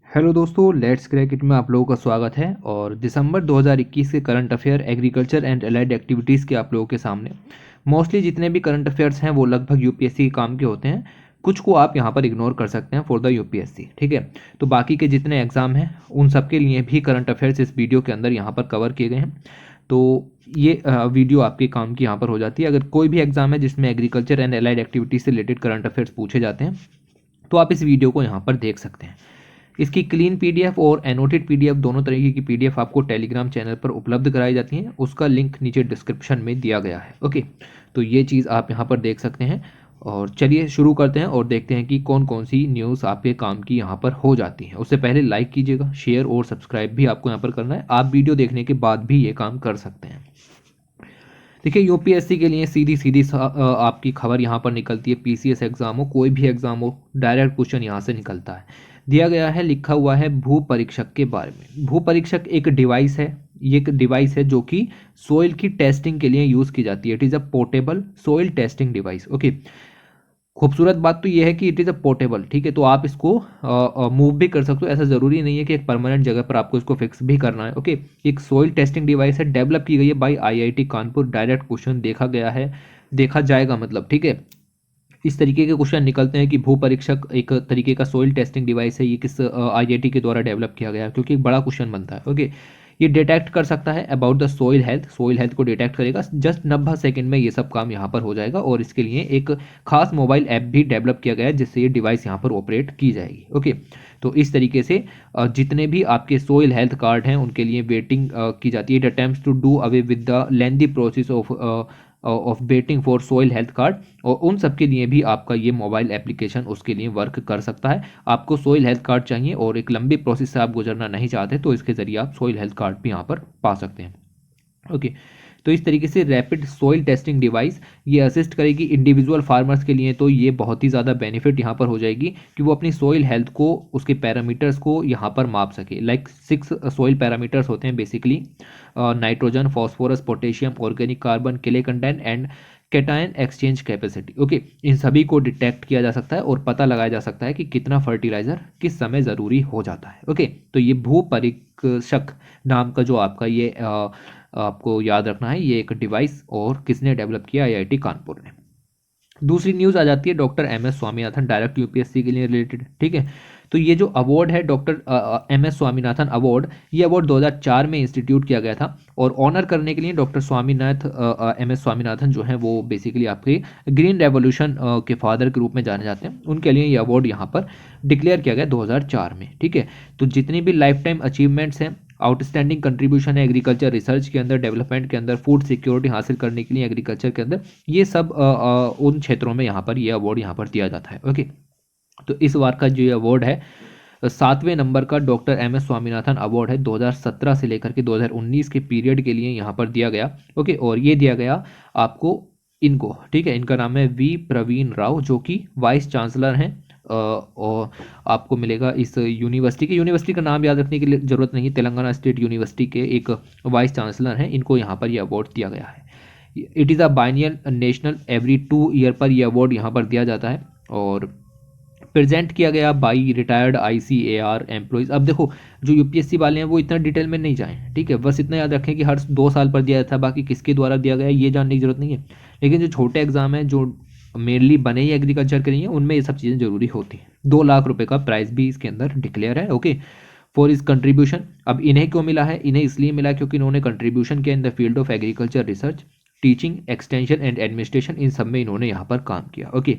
Hello दोस्तों, let's crack it में आप लोगों का स्वागत है। और दिसंबर 2021 के current affair agriculture and allied activities के आप लोगों के सामने मोस्टली जितने भी करंट अफेयर्स हैं वो लगभग यूपीएससी के काम के होते हैं। कुछ को आप यहाँ पर इग्नोर कर सकते हैं फॉर द यूपीएससी, ठीक है। तो बाकी के जितने एग्जाम हैं उन सब के लिए भी करंट अफेयर्स इस वीडियो के अंदर यहाँ पर कवर किए गए हैं। तो ये वीडियो आपके काम की यहाँ पर हो जाती है। अगर कोई भी एग्जाम है जिसमें एग्रीकल्चर एंड एलाइड एक्टिविटीज़ से रिलेटेड करंट अफेयर्स पूछे जाते हैं तो आप इस वीडियो को यहाँ पर देख सकते हैं। इसकी क्लीन पीडीएफ और एनोटेड पीडीएफ दोनों तरीके की पीडीएफ आपको टेलीग्राम चैनल पर उपलब्ध कराई जाती हैं। उसका लिंक नीचे डिस्क्रिप्शन में दिया गया है। ओके, तो ये चीज़ आप यहाँ पर देख सकते हैं। और चलिए शुरू करते हैं और देखते हैं कि कौन कौन सी न्यूज़ आपके काम की यहाँ पर हो जाती है। उससे पहले लाइक कीजिएगा, शेयर और सब्सक्राइब भी आपको यहाँ पर करना है। आप वीडियो देखने के बाद भी ये काम कर सकते हैं। देखिए, यूपीएससी के लिए सीधी सीधी आपकी खबर यहाँ पर निकलती है। पीसीएस एग्जाम हो, कोई भी एग्जाम हो, डायरेक्ट क्वेश्चन यहाँ से निकलता है। दिया गया है, लिखा हुआ है भू परीक्षक के बारे में। भू परीक्षक एक डिवाइस है। ये एक डिवाइस है जो कि सोइल की टेस्टिंग के लिए यूज़ की जाती है। It is a portable soil testing device. Okay, खूबसूरत बात तो ये है कि इट इज़ अ पोर्टेबल, ठीक है। तो आप इसको मूव भी कर सकते हो। ऐसा ज़रूरी नहीं है कि एक परमानेंट जगह पर आपको इसको फिक्स भी करना है। ओके, एक सोइल टेस्टिंग डिवाइस है, डेवलप की गई है bye IIT Kanpur. Direct question देखा गया है, देखा जाएगा मतलब, ठीक है। इस तरीके के क्वेश्चन निकलते हैं कि भू परीक्षक एक तरीके का सोइल टेस्टिंग डिवाइस है, ये किस आईआईटी के द्वारा डेवलप किया गया है, क्योंकि एक बड़ा क्वेश्चन बनता है। ओके, ये डिटेक्ट कर सकता है अबाउट द सोइल हेल्थ को डिटेक्ट करेगा। जस्ट 90 सेकंड में ये सब काम यहाँ पर हो जाएगा। और इसके लिए एक खास मोबाइल ऐप भी डेवलप किया गया है जिससे ये डिवाइस यहाँ पर ऑपरेट की जाएगी। ओके, तो इस तरीके से जितने भी आपके सोइल हेल्थ कार्ड हैं उनके लिए वेटिंग की जाती है। It attempts to do away with the lengthy process of waiting for soil health card. और उन सब के लिए भी आपका ये मोबाइल एप्लीकेशन उसके लिए वर्क कर सकता है। आपको सोइल हेल्थ कार्ड चाहिए और एक लंबी प्रोसेस से आप गुजरना नहीं चाहते तो इसके ज़रिए आप सोइल हेल्थ कार्ड भी यहाँ पर पा सकते हैं। ओके, तो इस तरीके से रैपिड सोइल टेस्टिंग डिवाइस ये असिस्ट करेगी इंडिविजुअल फार्मर्स के लिए। तो ये बहुत ही ज़्यादा बेनिफिट यहाँ पर हो जाएगी कि वो अपनी सोइल हेल्थ को, उसके पैरामीटर्स को यहाँ पर माप सके। लाइक 6 सोइल पैरामीटर्स होते हैं basically: nitrogen, phosphorus, potassium, organic carbon, clay content and cation exchange capacity. Okay, इन सभी को डिटेक्ट किया जा सकता है और पता लगाया जा सकता है कि कितना फर्टिलाइजर किस समय ज़रूरी हो जाता है। ओके, तो ये भू परीक्षक नाम का जो आपका ये आपको याद रखना है, ये एक डिवाइस और किसने डेवलप किया? आईआईटी कानपुर ने। दूसरी न्यूज़ आ जाती है doctor M S Swaminathan, direct UPSC के लिए रिलेटेड, ठीक है। तो ये जो अवार्ड है doctor M S Swaminathan award, ये अवार्ड 2004 में इंस्टीट्यूट किया गया था। और ऑनर करने के लिए डॉक्टर एम एस स्वामीनाथन जो है वो बेसिकली आपके ग्रीन रेवोल्यूशन के फादर के रूप में जाने जाते हैं। उनके लिए ये अवार्ड यहाँ पर डिक्लेयर किया गया 2004 में, ठीक है। तो जितनी भी लाइफ टाइम अचीवमेंट्स हैं, आउटस्टैंडिंग कंट्रीब्यूशन है एग्रीकल्चर रिसर्च के अंदर, डेवलपमेंट के अंदर, फूड सिक्योरिटी हासिल करने के लिए एग्रीकल्चर के अंदर, ये सब उन क्षेत्रों में यहाँ पर ये अवार्ड यहाँ पर दिया जाता है। ओके, तो इस बार का जो ये अवार्ड है 7वें नंबर का doctor M S Swaminathan award है। 2017 से लेकर के 2019 के पीरियड के लिए यहाँ पर दिया गया। ओके, और ये दिया गया आपको इनको, ठीक है। इनका नाम है वी प्रवीण राव, जो कि वाइस चांसलर हैं। और आपको मिलेगा इस यूनिवर्सिटी का नाम याद रखने की जरूरत नहीं है, तेलंगाना स्टेट यूनिवर्सिटी के एक वाइस चांसलर हैं। इनको यहाँ पर यह अवार्ड दिया गया है। It is a biennial national, every 2 year पर यह अवार्ड यहाँ पर दिया जाता है। और प्रेजेंट किया गया बाई रिटायर्ड आईसीएआर एम्प्लॉइज। अब देखो, जो यूपीएससी वाले हैं वो इतना डिटेल में नहीं जाएं, ठीक है। बस इतना याद रखें कि हर 2 साल पर दिया जाता है, बाकी किसके द्वारा दिया गया ये जानने की जरूरत नहीं है। लेकिन जो छोटे एग्जाम है जो मेनली बने ही एग्रीकल्चर के लिए हैं, उनमें ये सब चीज़ें जरूरी होती हैं। 2 लाख रुपए का प्राइस भी इसके अंदर डिक्लेयर है। Okay, for is contribution. अब इन्हें क्यों मिला है? इन्हें इसलिए मिला क्योंकि इन्होंने कंट्रीब्यूशन किया in the field of agriculture research, teaching, extension and administration. इन सब में इन्होंने यहाँ पर काम किया। ओके,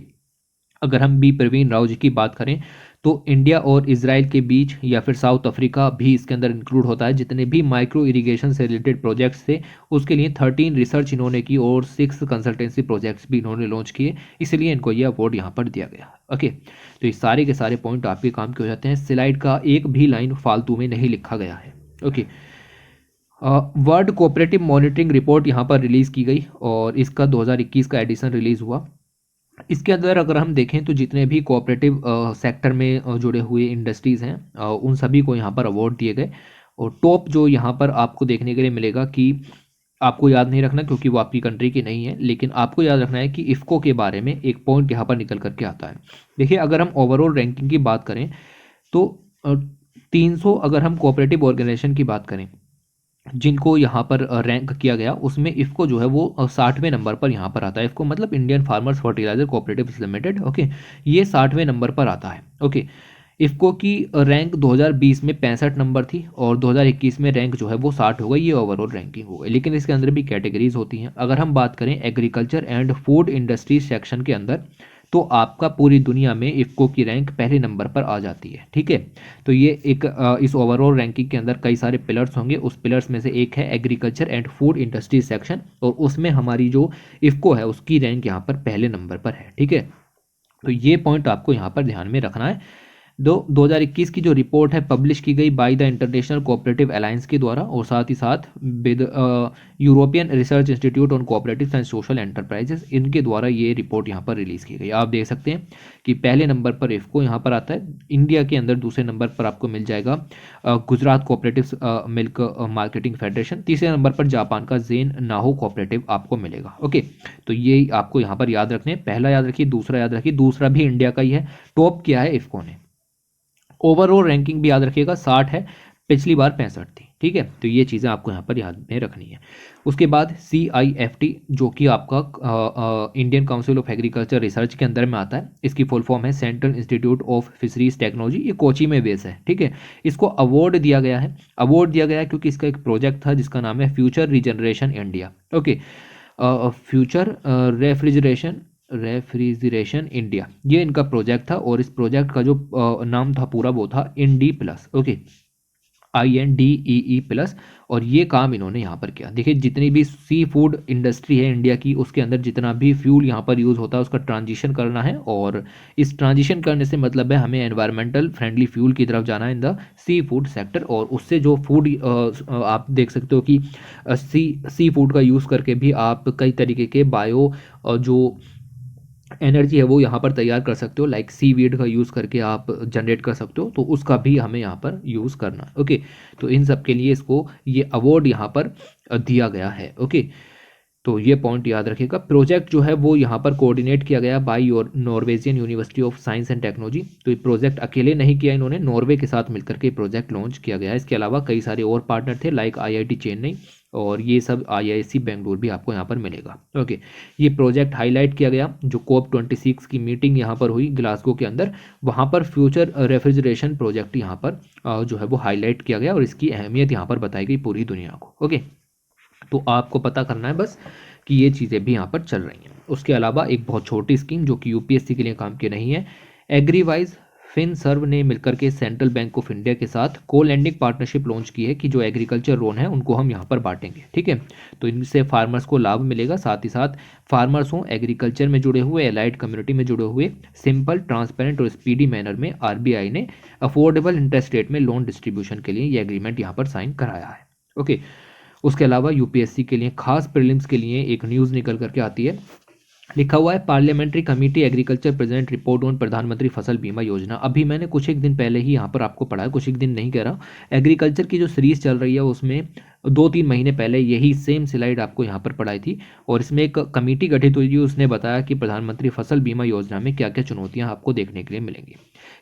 अगर हम बी प्रवीण राव जी की बात करें तो इंडिया और इजराइल के बीच या फिर साउथ अफ्रीका भी इसके अंदर इंक्लूड होता है। जितने भी माइक्रो इरिगेशन से रिलेटेड प्रोजेक्ट्स थे उसके लिए 13 रिसर्च इन्होंने की और 6 कंसल्टेंसी प्रोजेक्ट्स भी इन्होंने लॉन्च किए, इसलिए इनको ये अवार्ड यहाँ पर दिया गया। ओके, तो ये सारे के सारे पॉइंट आपके काम के हो जाते हैं। स्लाइड का एक भी लाइन फालतू में नहीं लिखा गया है। Okay, world cooperative monitoring report यहाँ पर रिलीज़ की गई और इसका 2021 का एडिशन रिलीज़ हुआ। इसके अंदर अगर हम देखें तो जितने भी कोऑपरेटिव सेक्टर में जुड़े हुए इंडस्ट्रीज़ हैं उन सभी को यहाँ पर अवार्ड दिए गए। और टॉप जो यहाँ पर आपको देखने के लिए मिलेगा कि आपको याद नहीं रखना क्योंकि वो आपकी कंट्री की नहीं है, लेकिन आपको याद रखना है कि इफ़को के बारे में एक पॉइंट यहाँ पर निकल करके आता है। देखिए, अगर हम ओवरऑल रैंकिंग की बात करें तो 300 अगर हम कोऑपरेटिव ऑर्गेनाइजेशन की बात करें जिनको यहाँ पर रैंक किया गया, उसमें इफ़को जो है वो 60वें नंबर पर यहाँ पर आता है। इफ़को मतलब Indian farmers fertiliser cooperative limited, okay, ये 60वें नंबर पर आता है। ओके, इफ़को की रैंक 2020 में 65 नंबर थी और 2021 में रैंक जो है वो 60 हो गई। ये ओवरऑल रैंकिंग हो गई, लेकिन इसके अंदर भी कैटेगरीज होती हैं। अगर हम बात करें agriculture and food industry section के अंदर, तो आपका पूरी दुनिया में इफ़को की रैंक पहले नंबर पर आ जाती है। ठीक है, तो ये एक इस ओवरऑल रैंकिंग के अंदर कई सारे पिलर्स होंगे, उस पिलर्स में से एक है agriculture and food industry section, और उसमें हमारी जो इफ़को है उसकी रैंक यहाँ पर पहले नंबर पर है। ठीक है, तो ये पॉइंट आपको यहाँ पर ध्यान में रखना है। 2021 की जो रिपोर्ट है पब्लिश की गई by the international cooperative alliance के द्वारा, और साथ ही साथ with European research institute on cooperative and social enterprises, इनके द्वारा ये रिपोर्ट यहाँ पर रिलीज़ की गई। आप देख सकते हैं कि पहले नंबर पर इफ़को यहाँ पर आता है इंडिया के अंदर, दूसरे नंबर पर आपको मिल जाएगा Gujarat cooperative milk marketing federation, तीसरे नंबर पर जापान का जेन नाहो कोऑपरेटिव आपको मिलेगा। ओके, तो ये आपको यहाँ पर याद रखने, पहला याद रखिए, दूसरा याद रखिए, दूसरा भी इंडिया का ही है। टॉप किया है इफ़को ने। ओवरऑल रैंकिंग भी याद रखिएगा 60 है, पिछली बार 65 थी। ठीक है, तो ये चीज़ें आपको यहाँ पर याद में रखनी है। उसके बाद CIFT जो कि आपका Indian Council of agriculture Research के अंदर में आता है, इसकी फुल फॉर्म है central institute of fisheries technology, ये कोची में बेस है। ठीक है, इसको अवार्ड दिया गया है, अवार्ड दिया गया है क्योंकि इसका एक प्रोजेक्ट था जिसका नाम है future regeneration India. Okay, future refrigeration India, ये इनका प्रोजेक्ट था, और इस प्रोजेक्ट का जो नाम था पूरा वो था INDE+। ओके, INDEE+, और ये काम इन्होंने यहाँ पर किया। देखिए, जितनी भी सी फूड इंडस्ट्री है इंडिया की, उसके अंदर जितना भी फ्यूल यहाँ पर यूज़ होता है उसका ट्रांजिशन करना है, और इस ट्रांजिशन करने से मतलब है हमें एनवायरमेंटल फ्रेंडली फ्यूल की तरफ जाना है in the seafood sector, और उससे जो फूड आप देख सकते हो कि सी फूड का यूज़ करके भी आप कई तरीके के बायो जो एनर्जी है वो यहाँ पर तैयार कर सकते हो, लाइक सी वीड का यूज़ करके आप जनरेट कर सकते हो, तो उसका भी हमें यहाँ पर यूज़ करना है। ओके, तो इन सब के लिए इसको ये अवार्ड यहाँ पर दिया गया है। ओके, तो ये पॉइंट याद रखिएगा। प्रोजेक्ट जो है वो यहाँ पर कोऑर्डिनेट किया गया by Norwegian university of science and technology, तो ये प्रोजेक्ट अकेले नहीं किया इन्होंने, नॉर्वे के साथ मिलकर के प्रोजेक्ट लॉन्च किया गया है। इसके अलावा कई सारे और पार्टनर थे, लाइक IIT चेन्नई, और ये सब IISc बेंगलुरु भी आपको यहाँ पर मिलेगा। ओके, ये प्रोजेक्ट हाईलाइट किया गया जो COP26 की मीटिंग यहाँ पर हुई ग्लासगो के अंदर, वहाँ पर फ्यूचर रेफ्रिजरेशन प्रोजेक्ट यहाँ पर जो है वो हाईलाइट किया गया, और इसकी अहमियत यहाँ पर बताई गई पूरी दुनिया को। ओके, तो आपको पता करना है बस कि ये चीज़ें भी यहाँ पर चल रही हैं। उसके अलावा एक बहुत छोटी स्कीम जो कि UPSC के लिए काम की नहीं है, एग्रीवाइज फिनसर्व ने मिलकर के सेंट्रल बैंक ऑफ इंडिया के साथ को लैंडिंग पार्टनरशिप लॉन्च की है कि जो एग्रीकल्चर लोन है उनको हम यहाँ पर बांटेंगे। ठीक है, तो इनसे फार्मर्स को लाभ मिलेगा, साथ ही साथ फार्मर्स हों, एग्रीकल्चर में जुड़े हुए, एलाइड कम्युनिटी में जुड़े हुए, सिंपल, ट्रांसपेरेंट और स्पीडी मैनर में RBI ने अफोर्डेबल इंटरेस्ट रेट में लोन डिस्ट्रीब्यूशन के लिए ये एग्रीमेंट यहाँ पर साइन कराया है। ओके, उसके अलावा UPSC के लिए खास प्रीलिम्स के लिए एक न्यूज़ निकल करके आती है, लिखा हुआ है parliamentary committee agriculture present report on प्रधानमंत्री फसल बीमा योजना। अभी मैंने कुछ एक दिन पहले ही यहाँ पर आपको पढ़ा है, कुछ एक दिन नहीं कह रहा, एग्रीकल्चर की जो सीरीज चल रही है उसमें 2-3 महीने पहले यही सेम स्लाइड आपको यहाँ पर पढ़ाई थी, और इसमें एक कमेटी गठित हुई थी, उसने बताया कि प्रधानमंत्री फसल बीमा योजना में क्या क्या चुनौतियाँ आपको देखने के लिए मिलेंगी।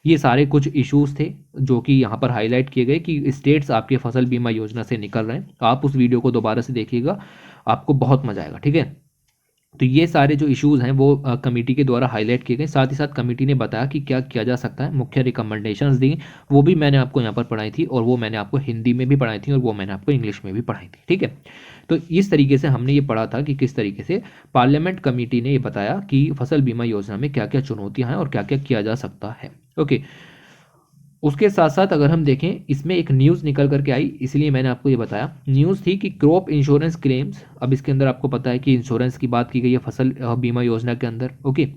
ये सारे कुछ इश्यूज थे जो कि यहाँ पर हाईलाइट किए गए कि स्टेट्स आपके फसल बीमा योजना से निकल रहे हैं। आप उस वीडियो को दोबारा से देखिएगा, आपको बहुत मजा आएगा। ठीक है, तो ये सारे जो इश्यूज़ हैं वो कमेटी के द्वारा हाईलाइट किए गए, साथ ही साथ कमेटी ने बताया कि क्या किया जा सकता है, मुख्य रिकमेंडेशंस दी, वो भी मैंने आपको यहाँ पर पढ़ाई थी, और वो मैंने आपको हिंदी में भी पढ़ाई थी, और वो मैंने आपको इंग्लिश में भी पढ़ाई थी। ठीक है, तो इस तरीके से हमने ये पढ़ा था कि किस तरीके से पार्लियामेंट कमेटी ने ये बताया कि फसल बीमा योजना में क्या क्या चुनौतियाँ हैं और क्या क्या किया जा सकता है। ओके, उसके साथ साथ अगर हम देखें, इसमें एक न्यूज़ निकल करके आई, इसलिए मैंने आपको ये बताया। न्यूज़ थी कि क्रॉप इंश्योरेंस क्लेम्स, अब इसके अंदर आपको पता है कि इंश्योरेंस की बात की गई है फसल बीमा योजना के अंदर। ओके,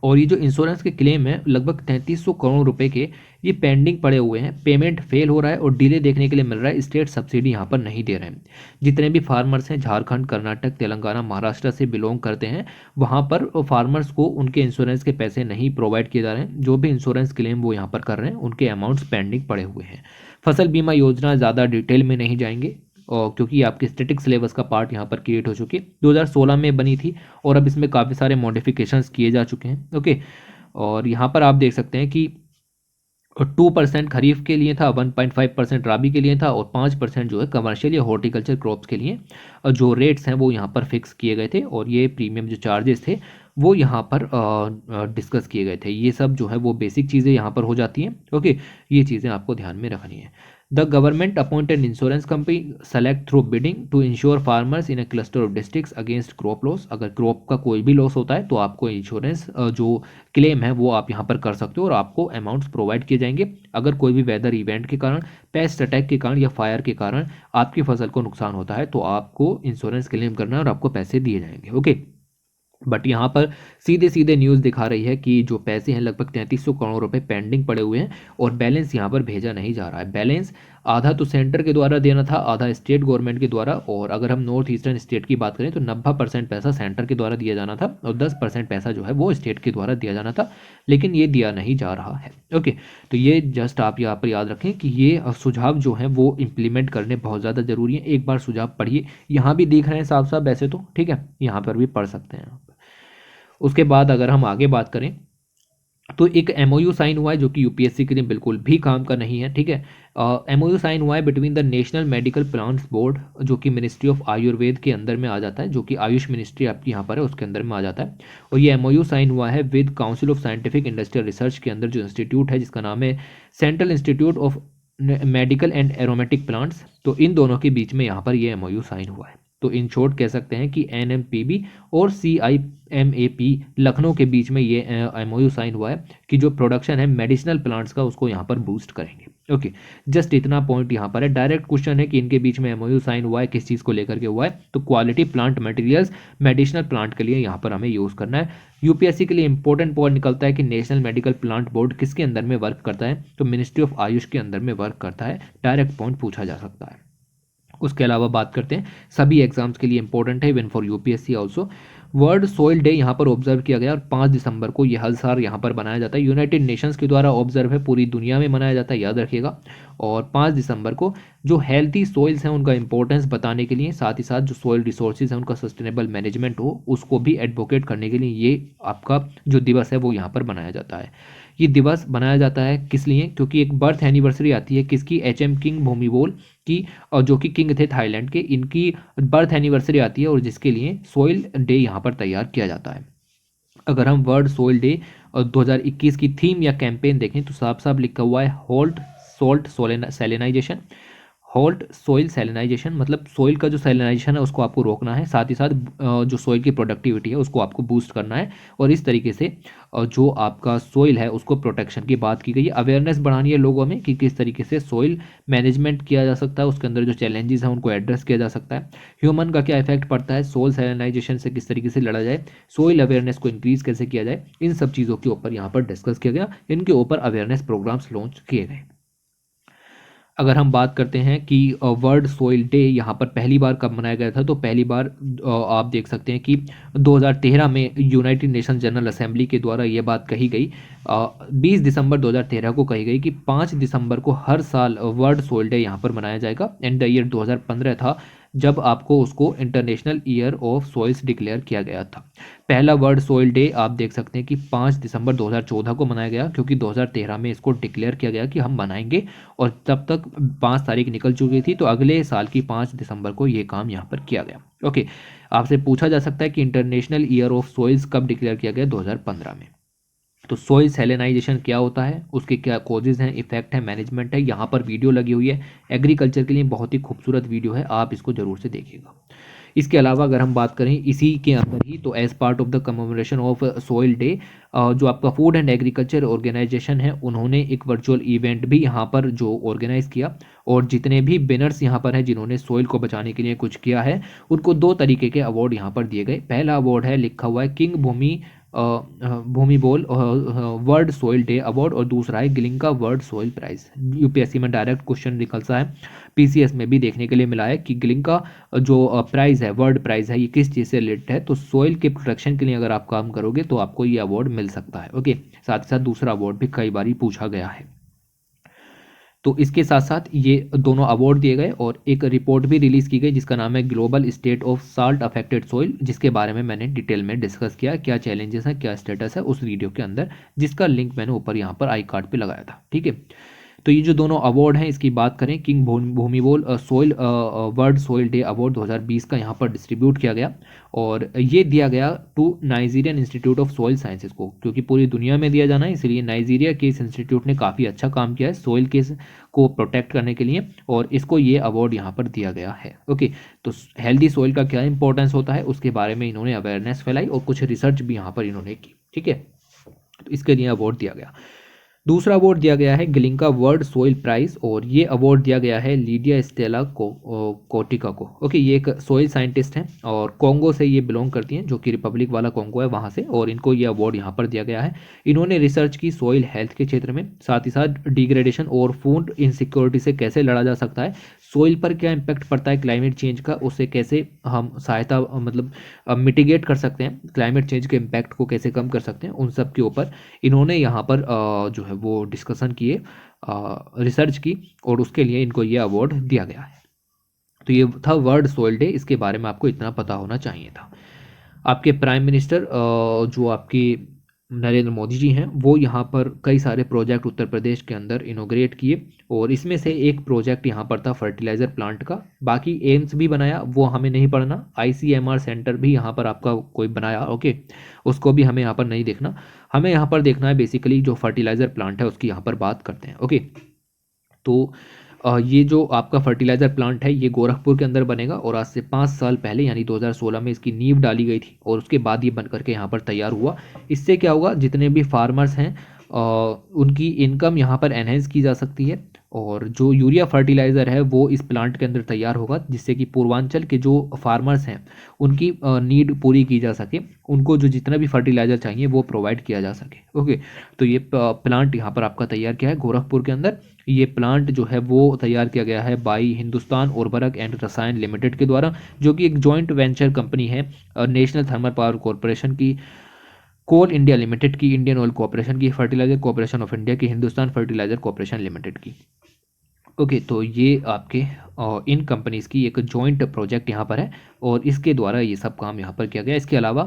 और ये जो इंश्योरेंस के क्लेम है लगभग 3300 करोड़ रुपए के, ये पेंडिंग पड़े हुए हैं, पेमेंट फेल हो रहा है और डिले देखने के लिए मिल रहा है, स्टेट सब्सिडी यहाँ पर नहीं दे रहे हैं। जितने भी फार्मर्स हैं झारखंड, कर्नाटक, तेलंगाना, महाराष्ट्र से बिलोंग करते हैं, वहाँ पर फार्मर्स को उनके इंश्योरेंस के पैसे नहीं प्रोवाइड किए जा रहे हैं। जो भी इंश्योरेंस क्लेम वो यहाँ पर कर रहे हैं उनके अमाउंट्स पेंडिंग पड़े हुए हैं। फसल बीमा योजना ज़्यादा डिटेल में नहीं जाएंगे, और क्योंकि आपके स्टैटिक सिलेबस का पार्ट यहाँ पर क्रिएट हो चुकी है, 2016 में बनी थी, और अब इसमें काफ़ी सारे मॉडिफिकेशंस किए जा चुके हैं। ओके, और यहाँ पर आप देख सकते हैं कि और 2% खरीफ के लिए था, 1.5% राबी के लिए था और 5% जो है कमर्शियल या हॉर्टिकल्चर क्रॉप्स के लिए जो रेट्स हैं वो यहाँ पर फिक्स किए गए थे। और ये प्रीमियम जो चार्जेस थे वो यहाँ पर डिस्कस किए गए थे। ये सब जो है वो बेसिक चीज़ें यहाँ पर हो जाती हैं। ओके, ये चीज़ें आपको ध्यान में रखनी है। The government appointed insurance company select through bidding to insure farmers in a cluster of districts against crop loss. अगर क्रॉप का कोई भी लॉस होता है तो आपको इंश्योरेंस जो क्लेम है वो आप यहाँ पर कर सकते हो और आपको अमाउंट्स प्रोवाइड किए जाएंगे। अगर कोई भी वेदर इवेंट के कारण, पेस्ट अटैक के कारण या फायर के कारण आपकी फसल को नुकसान होता है तो आपको इंश्योरेंस क्लेम करना है और आपको पैसे दिए जाएंगे। ओके, बट यहाँ पर सीधे सीधे न्यूज़ दिखा रही है कि जो पैसे हैं लगभग 3300 करोड़ रुपए पेंडिंग पड़े हुए हैं और बैलेंस यहाँ पर भेजा नहीं जा रहा है। बैलेंस आधा तो सेंटर के द्वारा देना था, आधा स्टेट गवर्नमेंट के द्वारा। और अगर हम नॉर्थ ईस्टर्न स्टेट की बात करें तो 90% पैसा सेंटर के द्वारा दिया जाना था और 10% पैसा जो है वो स्टेट के द्वारा दिया जाना था, लेकिन ये दिया नहीं जा रहा है। ओके, तो ये जस्ट आप यहाँ पर याद रखें कि ये सुझाव जो हैं वो इम्प्लीमेंट करने बहुत ज़्यादा ज़रूरी है। एक बार सुझाव पढ़िए, यहाँ भी दिख रहे हैं साफ साफ वैसे तो, ठीक है, यहाँ पर भी पढ़ सकते हैं। उसके बाद अगर हम आगे बात करें तो एक एमओयू साइन हुआ है जो कि यूपीएससी के लिए बिल्कुल भी काम का नहीं है। ठीक है, एमओयू साइन हुआ है between the national medical plants board जो कि मिनिस्ट्री ऑफ आयुर्वेद के अंदर में आ जाता है, जो कि आयुष मिनिस्ट्री आपकी यहाँ पर है उसके अंदर में आ जाता है। और ये एमओयू साइन हुआ है with council of scientific industrial research के अंदर जो इंस्टीट्यूट है जिसका नाम है central institute of medical and aromatic plants. तो इन दोनों के बीच में यहाँ पर ये एमओयू साइन हुआ है। तो इन शॉर्ट कह सकते हैं कि एनएमपीबी और सीआईएमएपी लखनऊ के बीच में ये एमओयू साइन हुआ है कि जो प्रोडक्शन है मेडिसिनल प्लांट्स का उसको यहाँ पर बूस्ट करेंगे। ओके, जस्ट इतना पॉइंट यहाँ पर है। डायरेक्ट क्वेश्चन है कि इनके बीच में एमओयू साइन हुआ है, किस चीज़ को लेकर के हुआ है, तो quality plant materials medicinal plant के लिए यहाँ पर हमें यूज़ करना है। यूपीएससी के लिए इंपॉर्टेंट पॉइंट निकलता है कि नेशनल मेडिकल प्लांट बोर्ड किसके अंदर में वर्क करता है, तो मिनिस्ट्री ऑफ आयुष के अंदर में वर्क करता है। डायरेक्ट पॉइंट पूछा जा सकता है। उसके अलावा बात करते हैं सभी एग्जाम्स के लिए इंपॉर्टेंट है, even for UPSC also. World soil day यहाँ पर ऑब्जर्व किया गया और 5 दिसंबर को यह हर साल यहाँ पर मनाया जाता है। यूनाइटेड नेशंस के द्वारा ऑब्जर्व है, पूरी दुनिया में मनाया जाता है, याद रखिएगा। और 5 दिसंबर को जो हेल्थी सोइल्स हैं उनका इंपॉर्टेंस बताने के लिए, साथ ही साथ जो सोइल रिसोर्सेज हैं उनका सस्टेनेबल मैनेजमेंट हो उसको भी एडवोकेट करने के लिए ये आपका जो दिवस है वो यहाँ पर मनाया जाता है। ये दिवस बनाया जाता है किस लिए, क्योंकि एक बर्थ एनिवर्सरी आती है किसकी, एचएम किंग भूमिबोल की, और जो कि किंग थे थाईलैंड के, इनकी बर्थ एनिवर्सरी आती है और जिसके लिए सोइल डे यहाँ पर तैयार किया जाता है। अगर हम वर्ल्ड सोइल डे और 2021 की थीम या कैंपेन देखें तो साफ साफ लिखा हुआ है होल्ड सोल्ट सैलिनाइजेशन। होल्ड सॉइल सैलिनाइजेशन मतलब सॉइल का जो सैलिनाइजेशन है उसको आपको रोकना है, साथ ही साथ जो सॉइल की प्रोडक्टिविटी है उसको आपको बूस्ट करना है। और इस तरीके से जो आपका सॉइल है उसको प्रोटेक्शन की बात की गई है। अवेयरनेस बढ़ानी है लोगों में कि किस तरीके से सॉइल मैनेजमेंट किया जा सकता है, उसके अंदर जो चैलेंजेस हैं उनको एड्रेस किया जा सकता है, ह्यूमन का क्या इफेक्ट पड़ता है, सॉइल सैलिनाइजेशन से किस तरीके से लड़ा जाए, सॉइल अवेयरनेस को इंक्रीज कैसे किया जाए, इन सब चीज़ों के ऊपर यहाँ पर डिस्कस किया गया। इनके ऊपर अवेयरनेस प्रोग्राम्स लॉन्च किए गए। अगर हम बात करते हैं कि वर्ल्ड सोइल डे यहाँ पर पहली बार कब मनाया गया था, तो पहली बार आप देख सकते हैं कि 2013 में यूनाइटेड नेशन जनरल असेंबली के द्वारा ये बात कही गई। 20 दिसंबर 2013 को कही गई कि 5 दिसंबर को हर साल वर्ल्ड सोइल डे यहाँ पर मनाया जाएगा। एंड द ईयर 2015 था जब आपको उसको international year of soils declare किया गया था। पहला वर्ल्ड सोइल डे आप देख सकते हैं कि 5 दिसंबर 2014 को मनाया गया, क्योंकि 2013 में इसको डिक्लेयर किया गया कि हम मनाएंगे और तब तक 5 तारीख निकल चुकी थी, तो अगले साल की 5 दिसंबर को ये काम यहाँ पर किया गया। ओके, आपसे पूछा जा सकता है कि इंटरनेशनल ईयर ऑफ सोइल्स कब डिक्लेयर किया गया, 2015 में। तो सोइल सैलिनाइजेशन क्या होता है, उसके क्या कॉजेज हैं, इफेक्ट है, मैनेजमेंट है, यहाँ पर वीडियो लगी हुई है एग्रीकल्चर के लिए, बहुत ही खूबसूरत वीडियो है, आप इसको जरूर से देखिएगा। इसके अलावा अगर हम बात करें इसी के अंदर ही, तो as part of the commemoration of soil day जो आपका फूड एंड एग्रीकल्चर ऑर्गेनाइजेशन है उन्होंने एक वर्चुअल इवेंट भी यहाँ पर जो ऑर्गेनाइज किया, और जितने भी विनर्स यहाँ पर हैं जिन्होंने सोइल को बचाने के लिए कुछ किया है उनको 2 तरीके के अवार्ड यहाँ पर दिए गए। पहला अवार्ड है, लिखा हुआ है king Bhumibol world soil day award, और दूसरा है गिलिंका वर्ल्ड सोइल प्राइज। यूपीएससी में डायरेक्ट क्वेश्चन निकलता है, पीसीएस में भी देखने के लिए मिला है कि गिलिंका जो प्राइज है, वर्ल्ड प्राइज है, ये किस चीज़ से रिलेटेड है, तो सोइल के प्रोटेक्शन के लिए अगर आप काम करोगे तो आपको ये अवार्ड मिल सकता है। ओके, साथ ही साथ दूसरा अवार्ड भी कई बार पूछा गया है। तो इसके साथ साथ ये दोनों अवार्ड दिए गए और एक रिपोर्ट भी रिलीज़ की गई जिसका नाम है global state of salt affected soil, जिसके बारे में मैंने डिटेल में डिस्कस किया, क्या चैलेंजेस हैं, क्या स्टेटस है उस वीडियो के अंदर, जिसका लिंक मैंने ऊपर यहाँ पर आई कार्ड पे लगाया था। ठीक है, तो ये जो दोनों अवार्ड हैं इसकी बात करें, king Bhumibol soil world soil day award 2020 का यहाँ पर डिस्ट्रीब्यूट किया गया और ये दिया गया to Nigerian institute of soil sciences को, क्योंकि पूरी दुनिया में दिया जाना है इसलिए नाइजीरिया के इस इंस्टीट्यूट ने काफ़ी अच्छा काम किया है सोइल के को प्रोटेक्ट करने के लिए और इसको ये अवार्ड यहाँ पर दिया गया है। ओके, तो हेल्दी सोइल का क्या इंपॉर्टेंस होता है उसके बारे में इन्होंने अवेयरनेस फैलाई और कुछ रिसर्च भी यहाँ पर इन्होंने की। ठीक है, तो इसके लिए अवार्ड दिया गया। दूसरा अवार्ड दिया गया है ग्लिंका वर्ल्ड सोइल प्राइज और ये अवार्ड दिया गया है लीडिया स्टेला कोटिका को। ओके, ये एक सोइल साइंटिस्ट हैं और कॉन्गो से ये बिलोंग करती हैं, जो कि रिपब्लिक वाला कॉन्गो है वहाँ से, और इनको ये अवार्ड यहाँ पर दिया गया है। इन्होंने रिसर्च की सोइल हेल्थ के क्षेत्र में, साथ ही साथ डिग्रेडेशन और फूड इनसिक्योरिटी से कैसे लड़ा जा सकता है, सोइल पर क्या इम्पैक्ट पड़ता है क्लाइमेट चेंज का, उससे कैसे हम सहायता मतलब मिटिगेट कर सकते हैं, क्लाइमेट चेंज के इम्पैक्ट को कैसे कम कर सकते हैं, उन सब के ऊपर इन्होंने यहाँ पर जो है वो डिस्कशन किए, रिसर्च की और उसके लिए इनको ये अवार्ड दिया गया है। तो ये था वर्ल्ड सोइल डे, इसके बारे में आपको इतना पता होना चाहिए था। आपके प्राइम मिनिस्टर जो आपकी नरेंद्र मोदी जी हैं वो यहाँ पर कई सारे प्रोजेक्ट उत्तर प्रदेश के अंदर इनोग्रेट किए और इसमें से एक प्रोजेक्ट यहाँ पर था फर्टिलाइज़र प्लांट का। बाकी एम्स भी बनाया, वो हमें नहीं पढ़ना, ICMR सेंटर भी यहाँ पर आपका कोई बनाया। ओके, उसको भी हमें यहाँ पर नहीं देखना, हमें यहाँ पर देखना है बेसिकली जो फर्टिलाइज़र प्लांट है उसकी यहाँ पर बात करते हैं। ओके, तो ये जो आपका फर्टिलाइज़र प्लांट है ये गोरखपुर के अंदर बनेगा और आज से 5 साल पहले यानी 2016 में इसकी नींव डाली गई थी और उसके बाद ये बन करके यहाँ पर तैयार हुआ। इससे क्या होगा, जितने भी फार्मर्स हैं उनकी इनकम यहाँ पर एनहेंस की जा सकती है और जो यूरिया फर्टिलाइज़र है वो इस प्लांट के अंदर तैयार होगा, जिससे कि पूर्वांचल के जो फार्मर्स हैं उनकी नीड पूरी की जा सके, उनको जो जितना भी फर्टिलाइज़र चाहिए वो प्रोवाइड किया जा सके। ओके, तो ये प्लांट यहाँ पर आपका तैयार किया है गोरखपुर के अंदर। ये प्लांट जो है वो तैयार किया गया है बाई हिंदुस्तान उर्वरक एंड रसायन लिमिटेड के द्वारा, जो कि एक जॉइंट वेंचर कंपनी है नेशनल थर्मल पावर कॉरपोरेशन की, कोल इंडिया लिमिटेड की, इंडियन ऑयल कॉरपोरेशन की, फर्टिलाइजर कॉरपोरेशन ऑफ इंडिया की, हिंदुस्तान फर्टिलाइजर कॉरपोरेशन लिमिटेड की। ओके, तो ये आपके इन कंपनीज़ की एक जॉइंट प्रोजेक्ट यहाँ पर है और इसके द्वारा ये सब काम यहाँ पर किया गया। इसके अलावा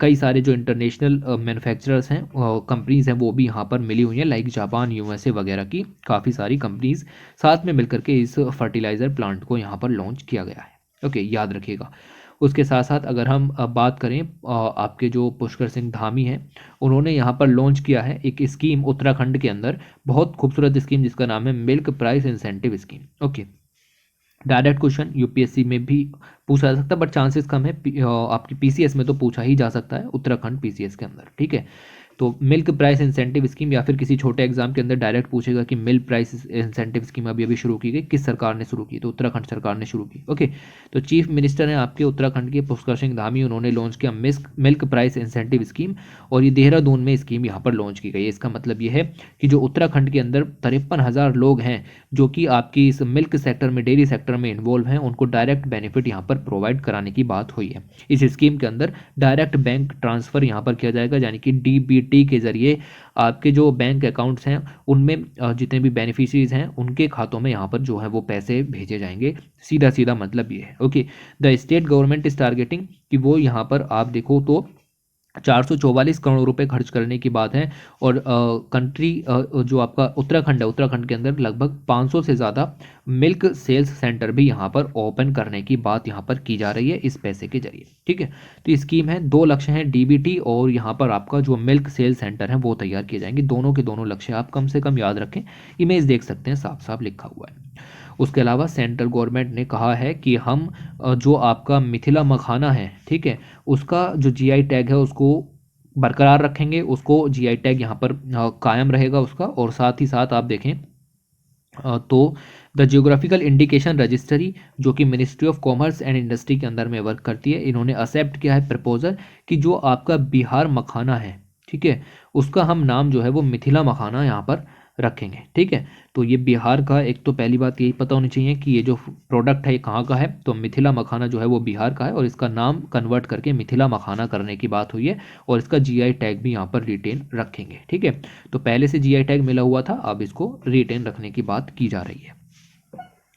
कई सारे जो इंटरनेशनल मैन्युफैक्चरर्स हैं, कंपनीज़ हैं, वो भी यहाँ पर मिली हुई हैं, लाइक जापान, USA वगैरह की काफ़ी सारी कंपनीज़ साथ में मिलकर के इस फर्टिलाइज़र प्लांट को यहाँ पर लॉन्च किया गया है। ओके, याद रखिएगा। उसके साथ साथ अगर हम बात करें आपके जो पुष्कर सिंह धामी हैं, उन्होंने यहाँ पर लॉन्च किया है एक स्कीम उत्तराखंड के अंदर, बहुत खूबसूरत स्कीम जिसका नाम है milk price incentive scheme. Okay, direct question UPSC में भी पूछा जा सकता है बट चांसेस कम है, आपकी PCS में तो पूछा ही जा सकता है, उत्तराखंड PCS के अंदर। ठीक है, तो मिल्क प्राइस इंसेंटिव स्कीम या फिर किसी छोटे एग्जाम के अंदर डायरेक्ट पूछेगा कि मिल्क प्राइस इंसेंटिव स्कीम अभी शुरू की गई, किस सरकार ने शुरू की, तो उत्तराखंड सरकार ने शुरू की। ओके, तो चीफ मिनिस्टर हैं आपके उत्तराखंड के पुष्कर सिंह धामी, उन्होंने लॉन्च किया मिल्क प्राइस इंसेंटिव स्कीम और ये देहरादून में स्कीम यहाँ पर लॉन्च की गई है। इसका मतलब ये है कि जो उत्तराखंड के अंदर 53,000 लोग हैं जो कि आपकी इस मिल्क सेक्टर में, डेयरी सेक्टर में इन्वॉल्व हैं, उनको डायरेक्ट बेनिफिट यहाँ पर प्रोवाइड कराने की बात हुई है। इस स्कीम के अंदर डायरेक्ट बैंक ट्रांसफ़र यहाँ पर किया जाएगा, यानी कि DBT के ज़रिए आपके जो बैंक अकाउंट्स हैं उनमें जितने भी बेनिफिशरीज हैं उनके खातों में यहाँ पर जो है वो पैसे भेजे जाएंगे, सीधा सीधा मतलब ये है। Okay, the state government is targeting कि वो यहाँ पर आप देखो तो 444 करोड़ रुपए खर्च करने की बात है और कंट्री जो आपका उत्तराखंड है, उत्तराखंड के अंदर लगभग 500 से ज़्यादा मिल्क सेल्स सेंटर भी यहाँ पर ओपन करने की बात यहाँ पर की जा रही है इस पैसे के जरिए। ठीक है, तो ये स्कीम है, 2 लक्ष्य हैं, DBT और यहाँ पर आपका जो मिल्क सेल सेंटर है वो तैयार किए जाएंगे। दोनों के दोनों लक्ष्य आप कम से कम याद रखें, इमेज देख सकते हैं, साफ साफ लिखा हुआ है। उसके अलावा सेंट्रल गवर्नमेंट ने कहा है कि हम जो आपका मिथिला मखाना है, ठीक है, उसका जो GI टैग है उसको बरकरार रखेंगे, उसको GI टैग यहाँ पर कायम रहेगा उसका। और साथ ही साथ आप देखें तो द जियोग्राफिकल इंडिकेशन रजिस्ट्री जो कि Ministry of commerce and industry के अंदर में वर्क करती है, इन्होंने एक्सेप्ट किया है प्रपोजल कि जो आपका बिहार मखाना है, ठीक है, उसका हम नाम जो है वो मिथिला मखाना यहाँ पर रखेंगे। ठीक है, तो ये बिहार का, एक तो पहली बात यही पता होनी चाहिए कि ये जो प्रोडक्ट है ये कहाँ का है, तो मिथिला मखाना जो है वो बिहार का है और इसका नाम कन्वर्ट करके मिथिला मखाना करने की बात हुई है और इसका जीआई टैग भी यहाँ पर रिटेन रखेंगे। ठीक है, तो पहले से जीआई टैग मिला हुआ था, अब इसको रिटेन रखने की बात की जा रही है,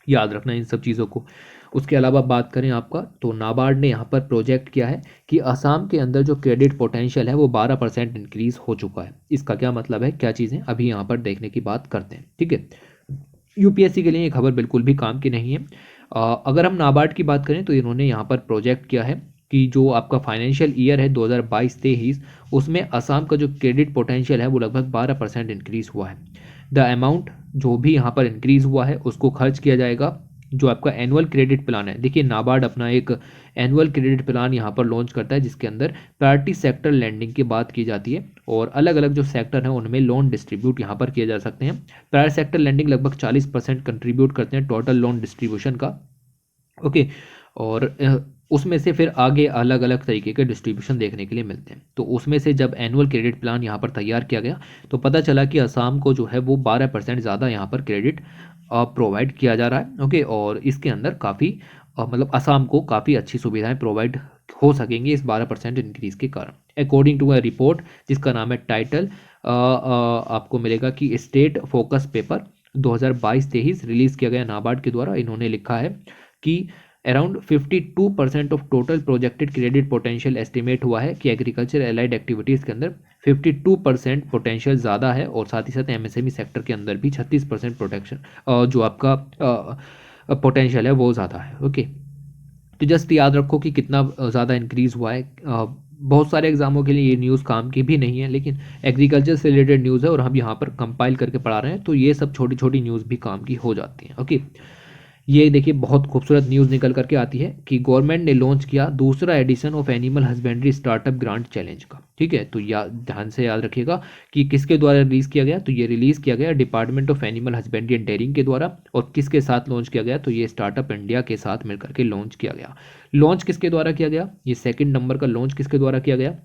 याद रखना इन सब चीज़ों को। उसके अलावा बात करें आपका, तो नाबार्ड ने यहाँ पर प्रोजेक्ट किया है कि असम के अंदर जो क्रेडिट पोटेंशियल है वो 12% इंक्रीज हो चुका है। इसका क्या मतलब है, क्या चीज़ें अभी यहाँ पर देखने की बात करते हैं। ठीक है, यूपीएससी के लिए ये खबर बिल्कुल भी काम की नहीं है। अगर हम नाबार्ड की बात करें तो इन्होंने यहाँ पर प्रोजेक्ट किया है कि जो आपका फाइनेंशियल ईयर है 2022-23 उसमें असम का जो क्रेडिट पोटेंशियल है वो लगभग 12% इंक्रीज हुआ है। द अमाउंट जो भी यहाँ पर इंक्रीज हुआ है उसको खर्च किया जाएगा। जो आपका एनुअल क्रेडिट प्लान है, देखिए नाबार्ड अपना एक एनुअल क्रेडिट प्लान यहाँ पर लॉन्च करता है जिसके अंदर प्रायोरिटी सेक्टर लैंडिंग की बात की जाती है और अलग अलग जो सेक्टर हैं उनमें लोन डिस्ट्रीब्यूट यहाँ पर किए जा सकते हैं। प्रायोरिटी सेक्टर लैंडिंग लगभग 40% कंट्रीब्यूट करते हैं टोटल लोन डिस्ट्रीब्यूशन का। ओके, और उसमें से फिर आगे अलग अलग तरीके के डिस्ट्रीब्यूशन देखने के लिए मिलते हैं। तो उसमें से जब एनुअल क्रेडिट प्लान यहाँ पर तैयार किया गया तो पता चला कि असम को जो है वो 12% ज़्यादा यहाँ पर क्रेडिट प्रोवाइड किया जा रहा है। ओके, और इसके अंदर काफ़ी मतलब असम को काफ़ी अच्छी सुविधाएं प्रोवाइड हो सकेंगी इस 12% इंक्रीज़ के कारण। अकॉर्डिंग टू अ रिपोर्ट जिसका नाम है टाइटल, आपको मिलेगा कि स्टेट फोकस पेपर 2022-23 रिलीज़ किया गया नाबार्ड के द्वारा। इन्होंने लिखा है कि around 52% of total projected credit potential estimate हुआ है कि एग्रीकल्चर एलाइड एक्टिविटीज़ के अंदर 52% पोटेंशियल ज़्यादा है और साथ ही साथ एमएसएमई सेक्टर के अंदर भी 36% प्रोटेक्शन जो आपका पोटेंशियल है वो ज़्यादा है। ओके, तो जस्ट याद रखो कि कितना ज़्यादा इंक्रीज़ हुआ है। बहुत सारे एग्जामों के लिए ये न्यूज़ काम की भी नहीं है लेकिन एग्रीकल्चर से रिलेटेड न्यूज़ है और हम यहाँ पर कंपाइल करके पढ़ा रहे हैं, तो ये सब छोटी छोटी न्यूज़ भी काम की हो जाती हैं। ओके, ये देखिए बहुत खूबसूरत न्यूज़ निकल करके आती है कि गवर्नमेंट ने लॉन्च किया दूसरा edition of animal husbandry startup grant challenge का। ठीक है, तो ध्यान से याद रखिएगा कि किसके द्वारा रिलीज़ किया गया, तो ये रिलीज़ किया गया department of animal husbandry and dairying के द्वारा। और किसके साथ लॉन्च किया गया, तो ये स्टार्टअप इंडिया के साथ मिलकर के लॉन्च किया गया। लॉन्च किसके द्वारा किया गया, ये सेकंड नंबर का लॉन्च किसके द्वारा किया गया,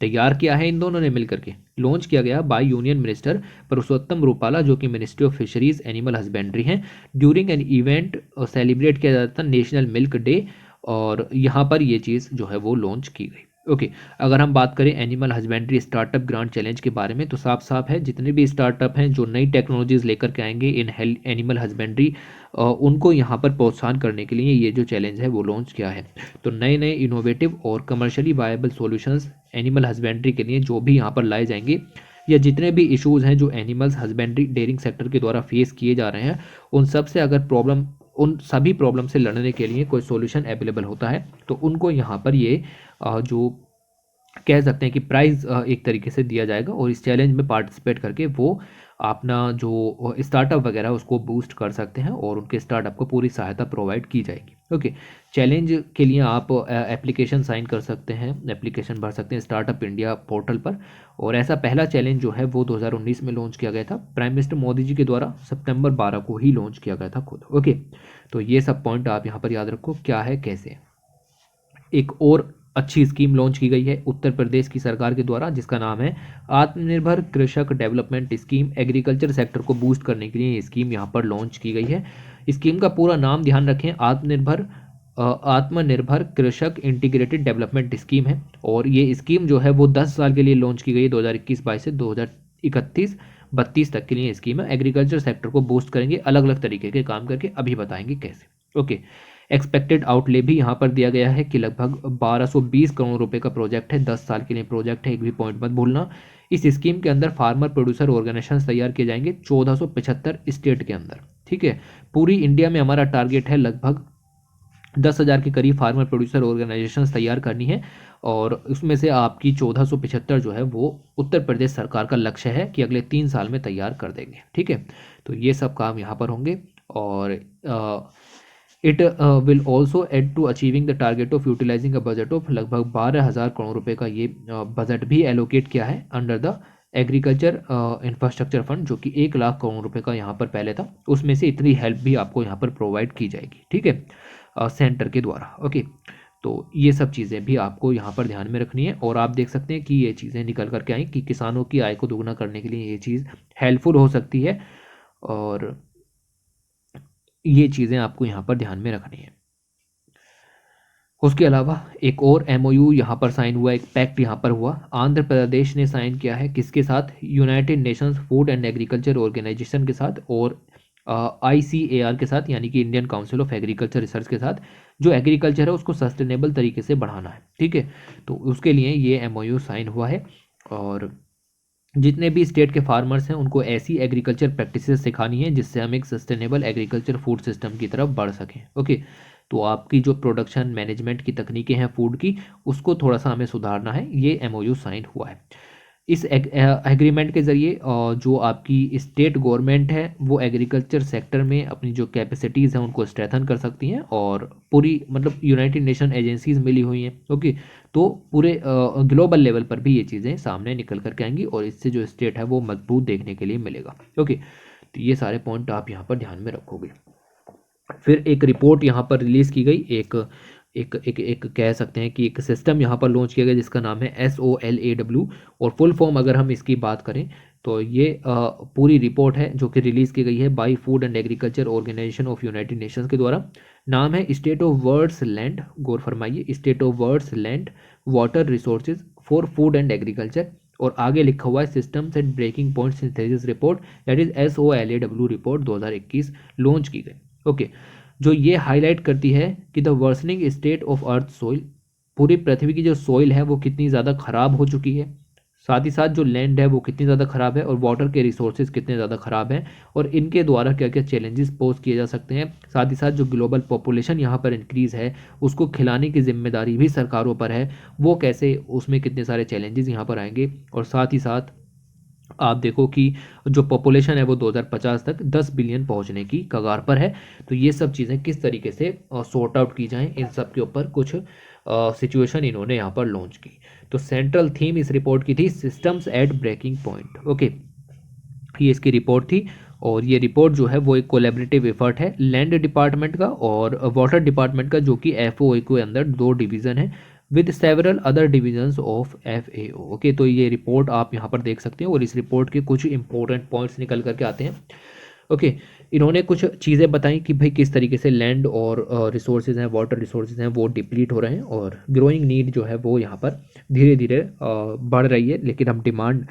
तैयार किया है इन दोनों ने मिलकर के, लॉन्च किया गया बाय यूनियन मिनिस्टर पुरुषोत्तम रूपाला जो कि Ministry of fisheries animal husbandry हैं। ड्यूरिंग एन इवेंट सेलिब्रेट किया जाता था नेशनल मिल्क डे और यहाँ पर ये चीज़ जो है वो लॉन्च की गई। ओके, अगर हम बात करें animal husbandry startup grant challenge के बारे में तो साफ साफ है जितने भी स्टार्टअप हैं जो नई टेक्नोलॉजीज़ लेकर के आएंगे इन एनिमल हस्बेंड्री उनको यहाँ पर प्रोत्साहन करने के लिए ये जो चैलेंज है वो लॉन्च किया है। तो नए नए इनोवेटिव और commercially viable solutions animal husbandry के लिए जो भी यहाँ पर लाए जाएंगे या जितने भी इश्यूज़ हैं जो एनिमल्स हस्बेंड्री डेयरिंग सेक्टर के द्वारा फेस किए जा रहे हैं उन सब से अगर प्रॉब्लम उन सभी प्रॉब्लम से लड़ने के लिए कोई सॉल्यूशन अवेलेबल होता है तो उनको यहाँ पर ये जो कह सकते हैं कि प्राइज़ एक तरीके से दिया जाएगा और इस चैलेंज में पार्टिसिपेट करके वो अपना जो स्टार्टअप वगैरह उसको बूस्ट कर सकते हैं और उनके स्टार्टअप को पूरी सहायता प्रोवाइड की जाएगी। ओके, चैलेंज के लिए आप एप्लीकेशन साइन कर सकते हैं, एप्लीकेशन भर सकते हैं स्टार्टअप इंडिया पोर्टल पर। और ऐसा पहला चैलेंज जो है वो 2019 में लॉन्च किया गया था, प्राइम मिनिस्टर मोदी जी के द्वारा सितंबर 12 को ही लॉन्च किया गया था खुद। ओके, तो ये सब पॉइंट आप यहाँ पर याद रखो क्या है कैसे। एक और अच्छी स्कीम लॉन्च की गई है उत्तर प्रदेश की सरकार के द्वारा जिसका नाम है आत्मनिर्भर कृषक डेवलपमेंट स्कीम। एग्रीकल्चर सेक्टर को बूस्ट करने के लिए ये स्कीम यहाँ पर लॉन्च की गई है। स्कीम का पूरा नाम ध्यान रखें, आत्मनिर्भर कृषक इंटीग्रेटेड डेवलपमेंट स्कीम है और ये स्कीम जो है वो 10 साल के लिए लॉन्च की गई है 2021-22 से 2031-32 तक के लिए स्कीम है। एग्रीकल्चर सेक्टर को बूस्ट करेंगे अलग अलग तरीके के काम करके, अभी बताएंगे कैसे। ओके, एक्सपेक्टेड आउटले भी यहाँ पर दिया गया है कि लगभग 1220 करोड़ रुपए का प्रोजेक्ट है, 10 साल के लिए प्रोजेक्ट है, एक भी पॉइंट मत भूलना। इस स्कीम के अंदर फार्मर प्रोड्यूसर ऑर्गेनाइजेशन तैयार किए जाएंगे 1475 स्टेट के अंदर। ठीक है, पूरी इंडिया में हमारा टारगेट है लगभग 10,000 के करीब फार्मर प्रोड्यूसर ऑर्गेनाइजेशन तैयार करनी है और उसमें से आपकी 1475 जो है वो उत्तर प्रदेश सरकार का लक्ष्य है कि अगले 3 साल में तैयार कर देंगे। ठीक है, तो ये सब काम यहाँ पर होंगे और it will also add to achieving the target of utilising a budget of लगभग 12,000 करोड़ रुपए का ये बजट भी एलोकेट किया है under the agriculture infrastructure fund जो कि 1 लाख करोड़ रुपए का यहाँ पर पहले था, उसमें से इतनी हेल्प भी आपको यहाँ पर प्रोवाइड की जाएगी। ठीक है, सेंटर के द्वारा। ओके, तो ये सब चीज़ें भी आपको यहाँ पर ध्यान में रखनी है। और आप देख सकते हैं कि ये चीज़ें निकल करके आई कि किसानों की आय को दोगुना करने के लिए ये चीज़ हेल्पफुल हो सकती है, और ये चीज़ें आपको यहाँ पर ध्यान में रखनी है। उसके अलावा एक और एमओयू यहाँ पर साइन हुआ, एक पैक्ट यहाँ पर हुआ। आंध्र प्रदेश ने साइन किया है किसके साथ? United Nations Food and Agriculture Organization के साथ और ICAR के साथ, यानी कि Indian Council of agriculture Research के साथ, जो एग्रीकल्चर है उसको सस्टेनेबल तरीके से बढ़ाना है। ठीक है, तो उसके लिए ये एमओयू साइन हुआ है। और जितने भी स्टेट के फार्मर्स हैं उनको ऐसी एग्रीकल्चर प्रैक्टिसेस सिखानी है जिससे हम एक सस्टेनेबल एग्रीकल्चर फूड सिस्टम की तरफ बढ़ सकें। ओके, तो आपकी जो प्रोडक्शन मैनेजमेंट की तकनीकें हैं फूड की, उसको थोड़ा सा हमें सुधारना है। ये एमओयू साइन हुआ है। इस एग्रीमेंट के ज़रिए जो आपकी स्टेट गवर्नमेंट है वो एग्रीकल्चर सेक्टर में अपनी जो कैपेसिटीज़ हैं उनको स्ट्रेथन कर सकती हैं, और पूरी मतलब यूनाइटेड नेशन एजेंसीज मिली हुई हैं। ओके, तो पूरे ग्लोबल लेवल पर भी ये चीज़ें सामने निकल करके आएंगी, और इससे जो स्टेट है वो मजबूत देखने के लिए मिलेगा। ओके, तो ये सारे पॉइंट आप यहाँ पर ध्यान में रखोगे। फिर एक रिपोर्ट यहाँ पर रिलीज़ की गई, एक एक एक एक कह सकते हैं कि एक सिस्टम यहाँ पर लॉन्च किया गया जिसका नाम है SOLAW, और फुल फॉर्म अगर हम इसकी बात करें तो ये पूरी रिपोर्ट है जो कि रिलीज़ की गई है by Food and Agriculture Organization of United Nations के द्वारा। नाम है स्टेट ऑफ वर्ल्ड्स लैंड, गौर फरमाइए, state of world's land water resources for food and agriculture, और आगे लिखा हुआ है systems and breaking point synthesis report, that is SOLAW report 2021 launch की गई। ओके, जो ये हाईलाइट करती है कि the worsening state of earth soil, पूरी पृथ्वी की जो सोइल है वो कितनी ज़्यादा ख़राब हो चुकी है, साथ ही साथ जो लैंड है वो कितनी ज़्यादा ख़राब है, और वाटर के रिसोर्सेज कितने ज़्यादा ख़राब हैं, और इनके द्वारा क्या क्या चैलेंजेस पोज किए जा सकते हैं। साथ ही साथ जो ग्लोबल पॉपुलेशन यहाँ पर इंक्रीज़ है उसको खिलाने की जिम्मेदारी भी सरकारों पर है, वो कैसे, उसमें कितने सारे चैलेंजेस यहाँ पर आएंगे। और साथ ही साथ आप देखो कि जो पॉपुलेशन है वो 2050 तक 10 बिलियन पहुंचने की कगार पर है। तो ये सब चीज़ें किस तरीके से सॉर्ट आउट की जाएं, इन सब के ऊपर कुछ सिचुएशन इन्होंने यहाँ पर लॉन्च की। तो सेंट्रल थीम इस रिपोर्ट की थी systems at breaking point. Okay, ये इसकी रिपोर्ट थी, और ये रिपोर्ट जो है वो एक कोलैबोरेटिव एफर्ट है लैंड डिपार्टमेंट का और वाटर डिपार्टमेंट का, जो कि FOA के अंदर 2 डिवीज़न है with several other divisions of FAO। Okay, तो ये रिपोर्ट आप यहाँ पर देख सकते हैं, और इस रिपोर्ट के कुछ इंपॉर्टेंट पॉइंट्स निकल करके आते हैं। ओके, इन्होंने कुछ चीज़ें बताई कि भाई किस तरीके से लैंड और रिसोर्सेज हैं, वाटर रिसोर्सेज हैं, वो डिप्लीट हो रहे हैं, और ग्रोइंग नीड जो है वो यहाँ पर धीरे धीरे बढ़ रही है, लेकिन हम डिमांड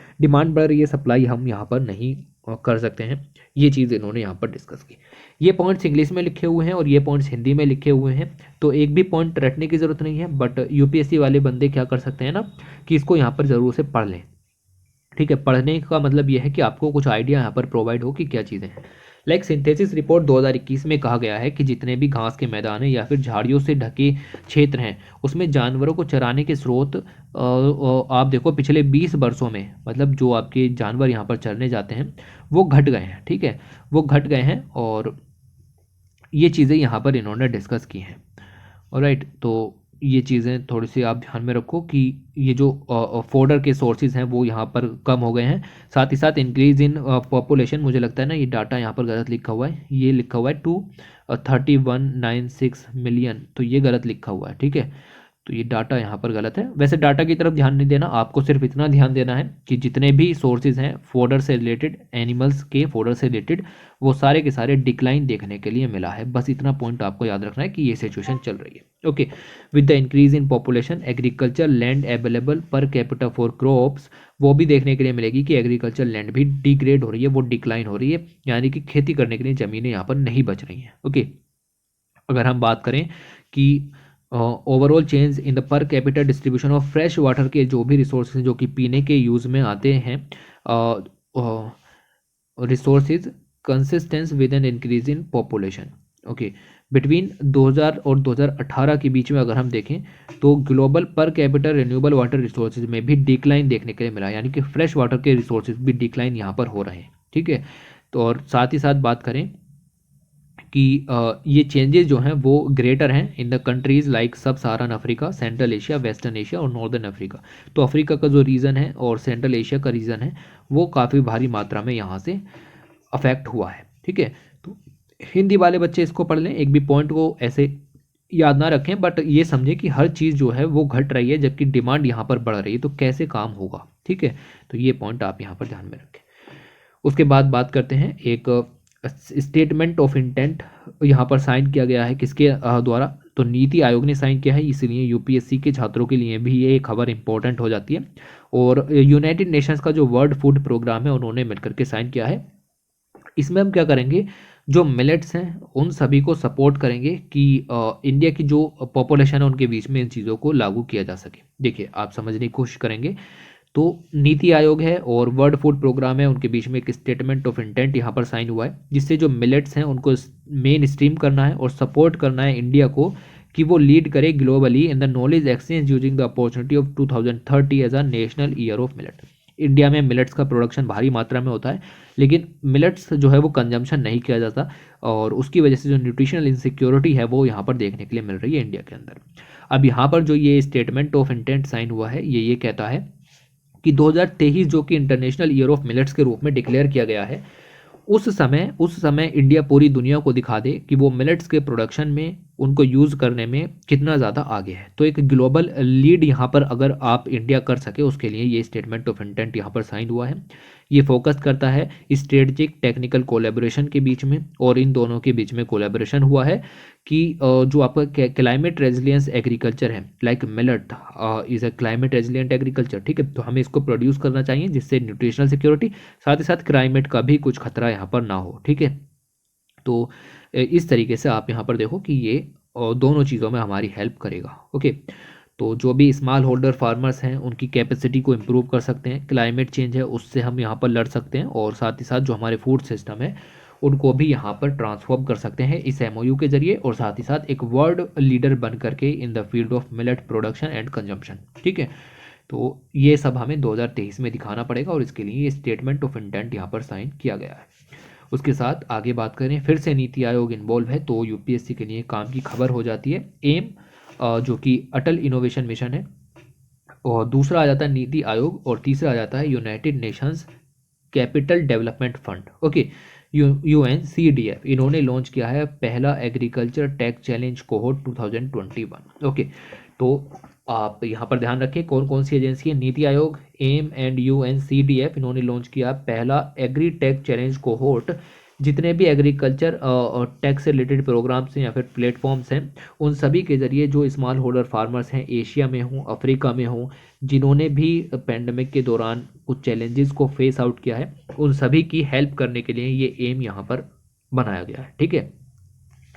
बढ़ रही है, सप्लाई हम यहाँ पर नहीं कर सकते हैं। ये चीज़ इन्होंने यहाँ पर डिस्कस की। ये पॉइंट्स इंग्लिश में लिखे हुए हैं और ये पॉइंट्स हिंदी में लिखे हुए हैं, तो एक भी पॉइंट रटने की ज़रूरत नहीं है, बट UPSC वाले बंदे क्या कर सकते हैं ना कि इसको यहाँ पर ज़रूर से पढ़ लें। ठीक है, पढ़ने का मतलब यह है कि आपको कुछ आइडिया यहाँ पर प्रोवाइड हो कि क्या चीज़ें हैं। लाइक सिंथेसिस रिपोर्ट 2021 में कहा गया है कि जितने भी घास के मैदान हैं या फिर झाड़ियों से ढके क्षेत्र हैं उसमें जानवरों को चराने के स्रोत आप देखो पिछले 20 वर्षों में, मतलब जो आपके जानवर यहाँ पर चरने जाते हैं वो घट गए हैं। ठीक है, वो घट गए हैं, और ये चीज़ें यहाँ पर इन्होंने डिस्कस की हैं। ऑलराइट, तो ये चीज़ें थोड़ी सी आप ध्यान में रखो कि ये जो फोडर के सोर्सेज हैं वो यहाँ पर कम हो गए हैं। साथ ही साथ इंक्रीज इन पॉपुलेशन, मुझे लगता है ना ये डाटा यहाँ पर गलत लिखा हुआ है, ये लिखा हुआ है 23196 मिलियन, तो ये गलत लिखा हुआ है। ठीक है, तो ये डाटा यहाँ पर गलत है। वैसे डाटा की तरफ ध्यान नहीं देना, आपको सिर्फ इतना ध्यान देना है कि जितने भी सोर्सेज हैं फोडर से रिलेटेड, एनिमल्स के फोडर से रिलेटेड, वो सारे के सारे डिक्लाइन देखने के लिए मिला है। बस इतना पॉइंट आपको याद रखना है कि ये सिचुएशन चल रही है। Okay, with the increase in population agriculture land available per capita for crops, वो भी देखने के लिए मिलेगी कि एग्रीकल्चर लैंड भी डिग्रेड हो रही है, वो डिक्लाइन हो रही है, यानी कि खेती करने के लिए ज़मीनें यहाँ पर नहीं बच रही हैं। ओके, अगर हम बात करें कि overall change in the per capita distribution of fresh water के जो भी रिसोर्सेज जो कि पीने के यूज़ में आते हैं, resources consistence with an increase in population. Okay, between 2000 और 2018 के बीच में अगर हम देखें तो global per capita renewable water resources में भी डिक्लाइन देखने के लिए मिला, यानी कि फ्रेश वाटर के रिसोर्सेज भी डिक्लाइन यहाँ पर हो रहे हैं। ठीक है, तो और साथ ही साथ बात करें कि ये चेंजेस जो हैं वो ग्रेटर हैं इन द कंट्रीज़ लाइक सब सहारन Africa, central Asia, western Asia और नॉर्दर्न अफ्रीका। तो अफ्रीका का जो रीजन है और सेंट्रल एशिया का रीजन है वो काफ़ी भारी मात्रा में यहाँ से अफेक्ट हुआ है। ठीक है, तो हिंदी वाले बच्चे इसको पढ़ लें, एक भी पॉइंट को ऐसे याद ना रखें, बट ये समझें कि हर चीज़ जो है वो घट रही है जबकि डिमांड यहाँ पर बढ़ रही है, तो कैसे काम होगा, ठीक है। तो ये पॉइंट आप यहाँ पर ध्यान में रखें। उसके बाद बात करते हैं एक स्टेटमेंट ऑफ इंटेंट यहाँ पर साइन किया गया है किसके द्वारा, तो नीति आयोग ने साइन किया है, इसलिए यूपीएससी के छात्रों के लिए भी ये खबर इंपॉर्टेंट हो जाती है। और यूनाइटेड नेशंस का जो वर्ल्ड फूड प्रोग्राम है उन्होंने मिलकर के साइन किया है। इसमें हम क्या करेंगे, जो मिलेट्स हैं उन सभी को सपोर्ट करेंगे कि इंडिया की जो पॉपुलेशन है उनके बीच में इन चीज़ों को लागू किया जा सके। देखिए आप समझने की कोशिश करेंगे, तो नीति आयोग है और वर्ल्ड फूड प्रोग्राम है, उनके बीच में एक स्टेटमेंट ऑफ इंटेंट यहाँ पर साइन हुआ है, जिससे जो मिलेट्स हैं उनको मेन स्ट्रीम करना है और सपोर्ट करना है इंडिया को कि वो लीड करे globally in the knowledge exchange using the opportunity of 2030 as a national year of millet. India में मिलेट्स का प्रोडक्शन भारी मात्रा में होता है, लेकिन मिलेट्स जो है वो कंजम्पशन नहीं किया जाता, और उसकी वजह से जो न्यूट्रिशनल इनसिक्योरिटी है वो यहाँ पर देखने के लिए मिल रही है इंडिया के अंदर। अब यहाँ पर जो ये स्टेटमेंट ऑफ इंटेंट साइन हुआ है ये कहता है कि 2023 जो कि इंटरनेशनल ईयर ऑफ मिलेट्स के रूप में डिक्लेयर किया गया है, उस समय इंडिया पूरी दुनिया को दिखा दे कि वो मिलेट्स के प्रोडक्शन में उनको यूज़ करने में कितना ज़्यादा आगे है। तो एक ग्लोबल लीड यहाँ पर अगर आप इंडिया कर सके, उसके लिए ये स्टेटमेंट ऑफ इंटेंट यहाँ पर साइन हुआ है। ये फोकस करता है स्ट्रेटजिक टेक्निकल कोलैबोरेशन के बीच में, और इन दोनों के बीच में कोलैबोरेशन हुआ है कि जो आपका क्लाइमेट रेजिलियंस एग्रीकल्चर है, like millet is a climate resilient agriculture, ठीक है। तो हमें इसको प्रोड्यूस करना चाहिए जिससे न्यूट्रिशनल सिक्योरिटी, साथ ही साथ क्लाइमेट का भी कुछ खतरा यहाँ पर ना हो, ठीक है। तो इस तरीके से आप यहाँ पर देखो कि ये दोनों चीज़ों में हमारी हेल्प करेगा, ओके। तो जो भी स्मॉल होल्डर फार्मर्स हैं उनकी कैपेसिटी को इम्प्रूव कर सकते हैं, क्लाइमेट चेंज है उससे हम यहाँ पर लड़ सकते हैं, और साथ ही साथ जो हमारे फूड सिस्टम है उनको भी यहाँ पर ट्रांसफॉर्म कर सकते हैं इस एमओयू के जरिए, और साथ ही साथ एक वर्ल्ड लीडर बन करके इन the field of millet production and consumption, ठीक है। तो ये सब हमें 2023 में दिखाना पड़ेगा, और इसके लिए ये स्टेटमेंट ऑफ इंटेंट यहाँ पर साइन किया गया है। उसके साथ आगे बात करें, फिर से नीति आयोग इन्वॉल्व है तो यूपीएससी के लिए काम की खबर हो जाती है। एम जो कि अटल इनोवेशन मिशन है, और दूसरा आ जाता है नीति आयोग, और तीसरा आ जाता है United Nations Capital Development Fund, okay, UNCDF। इन्होंने लॉन्च किया है पहला agriculture tech challenge cohort 2021, okay. तो आप यहाँ पर ध्यान रखें कौन कौन सी एजेंसी है, NITI Aayog, M and UNCDF, इन्होंने लॉन्च किया पहला एग्री टेक चैलेंज कोहोर्ट। जितने भी एग्रीकल्चर और टेक से रिलेटेड प्रोग्राम्स हैं या फिर प्लेटफॉर्म्स हैं, उन सभी के ज़रिए जो स्मॉल होल्डर फार्मर्स हैं एशिया में हों, अफ्रीका में हों, जिन्होंने भी पैंडमिक के दौरान कुछ चैलेंजेस को फेस आउट किया है, उन सभी की हेल्प करने के लिए ये एम यहाँ पर बनाया गया है, ठीक है।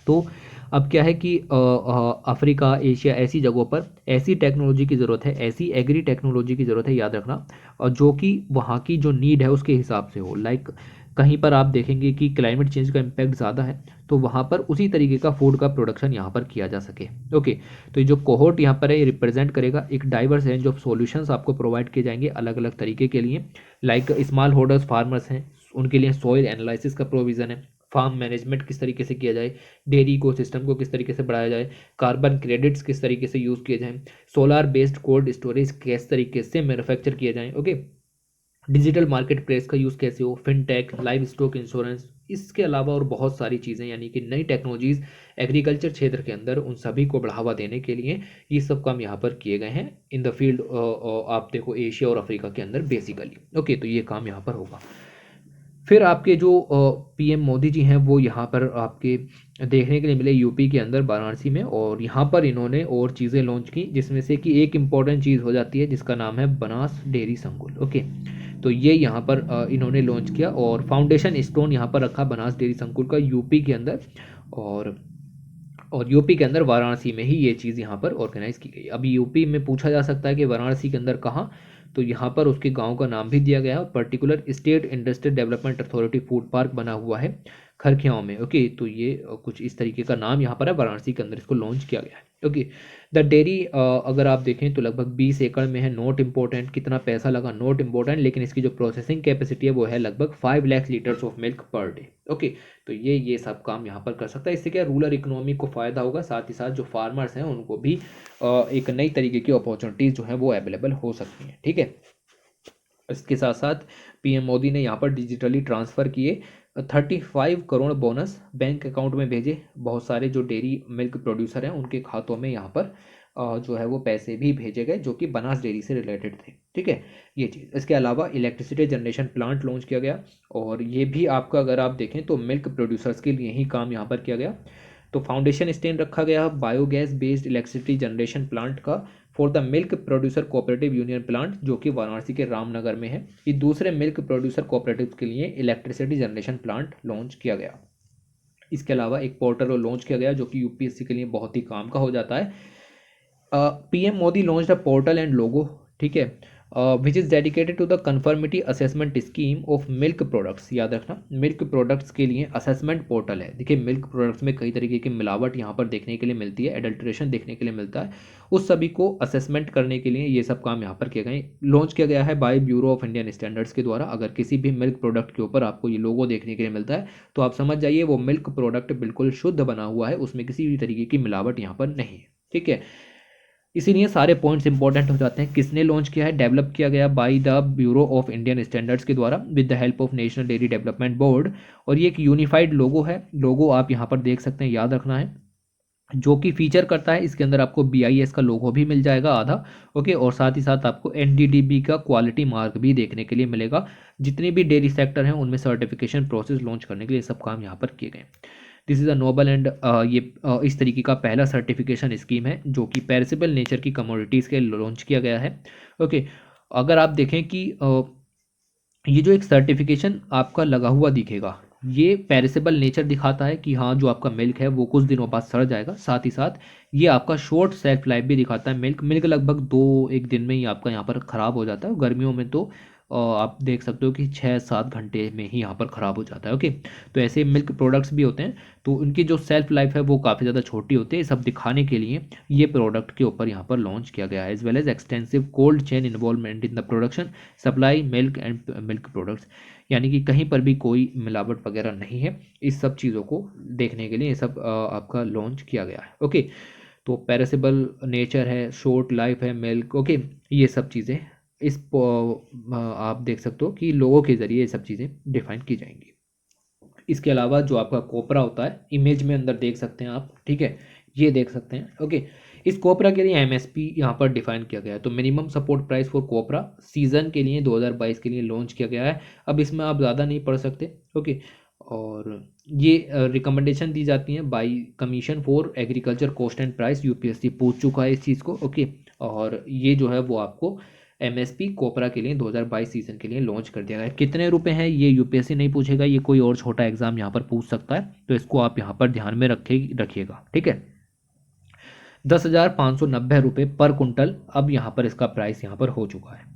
तो अब क्या है कि अफ्रीका, एशिया, ऐसी जगहों पर ऐसी टेक्नोलॉजी की ज़रूरत है, ऐसी एग्री टेक्नोलॉजी की ज़रूरत है, याद रखना, और जो कि वहाँ की जो नीड है उसके हिसाब से हो। लाइक कहीं पर आप देखेंगे कि क्लाइमेट चेंज का इम्पैक्ट ज़्यादा है, तो वहाँ पर उसी तरीके का फूड का प्रोडक्शन यहाँ पर किया जा सके, ओके। तो ये जो कोहोर्ट यहाँ पर है ये रिप्रेजेंट करेगा एक डाइवर्स रेंज ऑफ सॉल्यूशंस आपको प्रोवाइड किए जाएंगे अलग अलग तरीके के लिए। लाइक स्मॉल होल्डर्स फार्मर्स हैं उनके लिए सॉइल एनालिसिस का प्रोविज़न है, फार्म मैनेजमेंट किस तरीके से किया जाए, डेयरी इको सिस्टम को किस तरीके से बढ़ाया जाए, कार्बन क्रेडिट्स किस तरीके से यूज़ किए जाएँ, सोलार बेस्ड कोल्ड स्टोरेज किस तरीके से मैन्युफैक्चर किए जाएँ, ओके। डिजिटल मार्केट प्लेस का यूज़ कैसे हो, फिनटेक, लाइव स्टॉक इंश्योरेंस, इसके अलावा और बहुत सारी चीज़ें, यानी कि नई टेक्नोलॉजीज़ एग्रीकल्चर क्षेत्र के अंदर उन सभी को बढ़ावा देने के लिए ये सब काम यहाँ पर किए गए हैं इन द फील्ड, आप देखो एशिया और अफ्रीका के अंदर बेसिकली, ओके। तो ये काम यहाँ पर होगा। फिर आपके जो पीएम मोदी जी हैं वो यहाँ पर आपके देखने के लिए मिले यूपी के अंदर वाराणसी में, और यहाँ पर इन्होंने और चीज़ें लॉन्च की, जिसमें से कि एक इम्पॉर्टेंट चीज़ हो जाती है जिसका नाम है बनास डेयरी संकुल, ओके। तो ये यहाँ पर इन्होंने लॉन्च किया, और फाउंडेशन स्टोन यहाँ पर रखा बनास डेयरी संकुल का यूपी के अंदर, और यूपी के अंदर वाराणसी में ही ये चीज़ यहाँ पर ऑर्गेनाइज की गई। अभी यूपी में पूछा जा सकता है कि वाराणसी के अंदर कहाँ, तो यहाँ पर उसके गांव का नाम भी दिया गया है, particular state industrial development authority food park बना हुआ है खरखियाओं में, ओके। तो ये कुछ इस तरीके का नाम यहाँ पर है, वाराणसी के अंदर इसको लॉन्च किया गया है, ओके। द डेयरी अगर आप देखें तो लगभग 20 एकड़ में है, नॉट इम्पोर्टेंट, कितना पैसा लगा नॉट इम्पोर्टेंट, लेकिन इसकी जो प्रोसेसिंग कैपेसिटी है वो है लगभग 5 lakh litres of milk per day, okay. तो ये सब काम यहाँ पर कर सकता है। इससे क्या रूरल इकोनॉमी को फ़ायदा होगा, साथ ही साथ जो फार्मर्स हैं उनको भी एक नई तरीके की अपॉर्चुनिटीज़ जो है वो अवेलेबल हो सकती हैं, ठीक है। इसके साथ साथ पीएम मोदी ने यहाँ पर डिजिटली ट्रांसफ़र किए 35 करोड़ बोनस बैंक अकाउंट में भेजे। बहुत सारे जो डेयरी मिल्क प्रोड्यूसर हैं उनके खातों में यहाँ पर जो है वो पैसे भी भेजे गए जो कि बनास डेयरी से रिलेटेड थे। ठीक है, ये चीज़। इसके अलावा इलेक्ट्रिसिटी जनरेशन प्लांट लॉन्च किया गया, और ये भी आपका अगर आप देखें तो मिल्क प्रोड्यूसर्स के लिए ही काम यहाँ पर किया गया। तो फाउंडेशन स्टेन रखा गया biogas based electricity generation plant का for the milk producer cooperative union plant, जो कि वाराणसी के रामनगर में है। ये दूसरे मिल्क प्रोड्यूसर कोऑपरेटिव के लिए इलेक्ट्रिसिटी जनरेशन प्लांट लॉन्च किया गया। इसके अलावा एक पोर्टल लॉन्च किया गया जो कि यूपीएससी के लिए बहुत ही काम का हो जाता है। PM Modi launch the portal and logo, ठीक है, which is dedicated to the conformity assessment scheme of milk products. याद रखना, मिल्क प्रोडक्ट्स के लिए असेसमेंट पोर्टल है। देखिए, मिल्क प्रोडक्ट्स में कई तरीके की मिलावट यहाँ पर देखने के लिए मिलती है, एडल्ट्रेशन देखने के लिए मिलता है। उस सभी को असेसमेंट करने के लिए ये सब काम यहाँ पर किए गए, लॉन्च किया गया है by Bureau of Indian Standards के द्वारा। अगर किसी भी मिल्क प्रोडक्ट के ऊपर आपको ये लोगो देखने के लिए मिलता है तो आप समझ जाइए वो मिल्क प्रोडक्ट बिल्कुल शुद्ध बना हुआ है, उसमें किसी भी तरीके की मिलावट यहाँ पर नहीं है। ठीक है, इसीलिए सारे पॉइंट्स इंपॉर्टेंट हो जाते हैं। किसने लॉन्च किया है? डेवलप किया गया by the bureau of Indian Standards के द्वारा with the help of national dairy development board. और ये एक यूनिफाइड लोगो है। लोगो आप यहाँ पर देख सकते हैं, याद रखना है, जो कि फीचर करता है इसके अंदर आपको BIS का लोगो भी मिल जाएगा आधा, ओके, और साथ ही साथ आपको NDDB का क्वालिटी मार्क भी देखने के लिए मिलेगा। जितने भी डेयरी सेक्टर हैं उनमें सर्टिफिकेशन प्रोसेस लॉन्च करने के लिए सब काम यहाँ पर किए गए। This is a noble and ये इस तरीके का पहला सर्टिफिकेशन स्कीम है जो कि पेरिसेबल नेचर की कमोडिटीज़ के लॉन्च किया गया है। ओके, अगर आप देखें कि ये जो एक सर्टिफिकेशन आपका लगा हुआ दिखेगा, ये पेरिसेबल नेचर दिखाता है कि हाँ, जो आपका मिल्क है वो कुछ दिनों बाद सड़ जाएगा। साथ ही साथ ये आपका शॉर्ट सेल्फ लाइफ भी दिखाता है। मिल्क लगभग 2-1 दिन में ही आपका यहाँ पर ख़राब हो जाता है। गर्मियों में तो आप देख सकते हो कि 6-7 घंटे में ही यहाँ पर ख़राब हो जाता है। ओके, तो ऐसे मिल्क प्रोडक्ट्स भी होते हैं, तो उनकी जो सेल्फ लाइफ है वो काफ़ी ज़्यादा छोटी होती है। सब दिखाने के लिए ये प्रोडक्ट के ऊपर यहाँ पर लॉन्च किया गया है। As well as extensive cold chain involvement in the production supply milk and milk products, यानी कि कहीं पर भी कोई मिलावट वगैरह नहीं है। इस सब चीज़ों को देखने के लिए ये सब आपका लॉन्च किया गया है। ओके, तो पेरिसेबल नेचर है, शॉर्ट लाइफ है मिल्क, ओके, ये सब चीज़ें आप देख सकते हो कि लोगों के ज़रिए ये सब चीज़ें डिफाइन की जाएंगी। इसके अलावा जो आपका कोपरा होता है, इमेज में अंदर देख सकते हैं आप, ठीक है, ये देख सकते हैं। ओके, इस कोपरा के लिए MSP यहाँ पर डिफाइन किया गया है। तो minimum support price for copra season के लिए 2022 के लिए लॉन्च किया गया है। अब इसमें आप ज़्यादा नहीं पढ़ सकते, ओके, और ये रिकमेंडेशन दी जाती हैं bye commission for agriculture cost and price. UPSC पूछ चुका है इस चीज़ को, ओके, और ये जो है वो आपको MSP कोपरा के लिए 2022 सीजन के लिए लॉन्च कर दिया गया है। कितने रुपए हैं ये UPSC नहीं पूछेगा, ये कोई और छोटा एग्जाम यहाँ पर पूछ सकता है, तो इसको आप यहाँ पर ध्यान में रखिएगा। ठीक है, 10,590 रुपये पर कुंटल अब यहाँ पर इसका प्राइस यहाँ पर हो चुका है।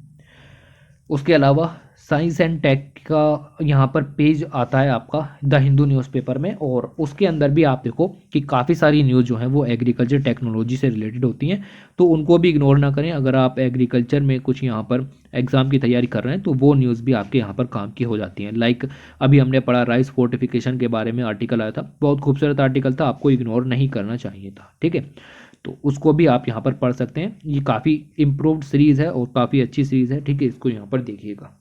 उसके अलावा साइंस एंड टेक का यहाँ पर पेज आता है आपका द हिंदू न्यूज़पेपर में, और उसके अंदर भी आप देखो कि काफ़ी सारी न्यूज़ जो है वो एग्रीकल्चर टेक्नोलॉजी से रिलेटेड होती हैं, तो उनको भी इग्नोर ना करें। अगर आप एग्रीकल्चर में कुछ यहाँ पर एग्ज़ाम की तैयारी कर रहे हैं तो वो न्यूज़ भी आपके यहाँ पर काम की हो जाती हैं। लाइक अभी हमने पढ़ा राइस फोर्टिफिकेशन के बारे में आर्टिकल आया था, बहुत खूबसूरत आर्टिकल था, आपको इग्नोर नहीं करना चाहिए था। ठीक है, तो उसको भी आप यहाँ पर पढ़ सकते हैं। ये काफ़ी इम्प्रूव्ड सीरीज़ है और काफ़ी अच्छी सीरीज़ है, ठीक है, इसको यहाँ पर देखिएगा।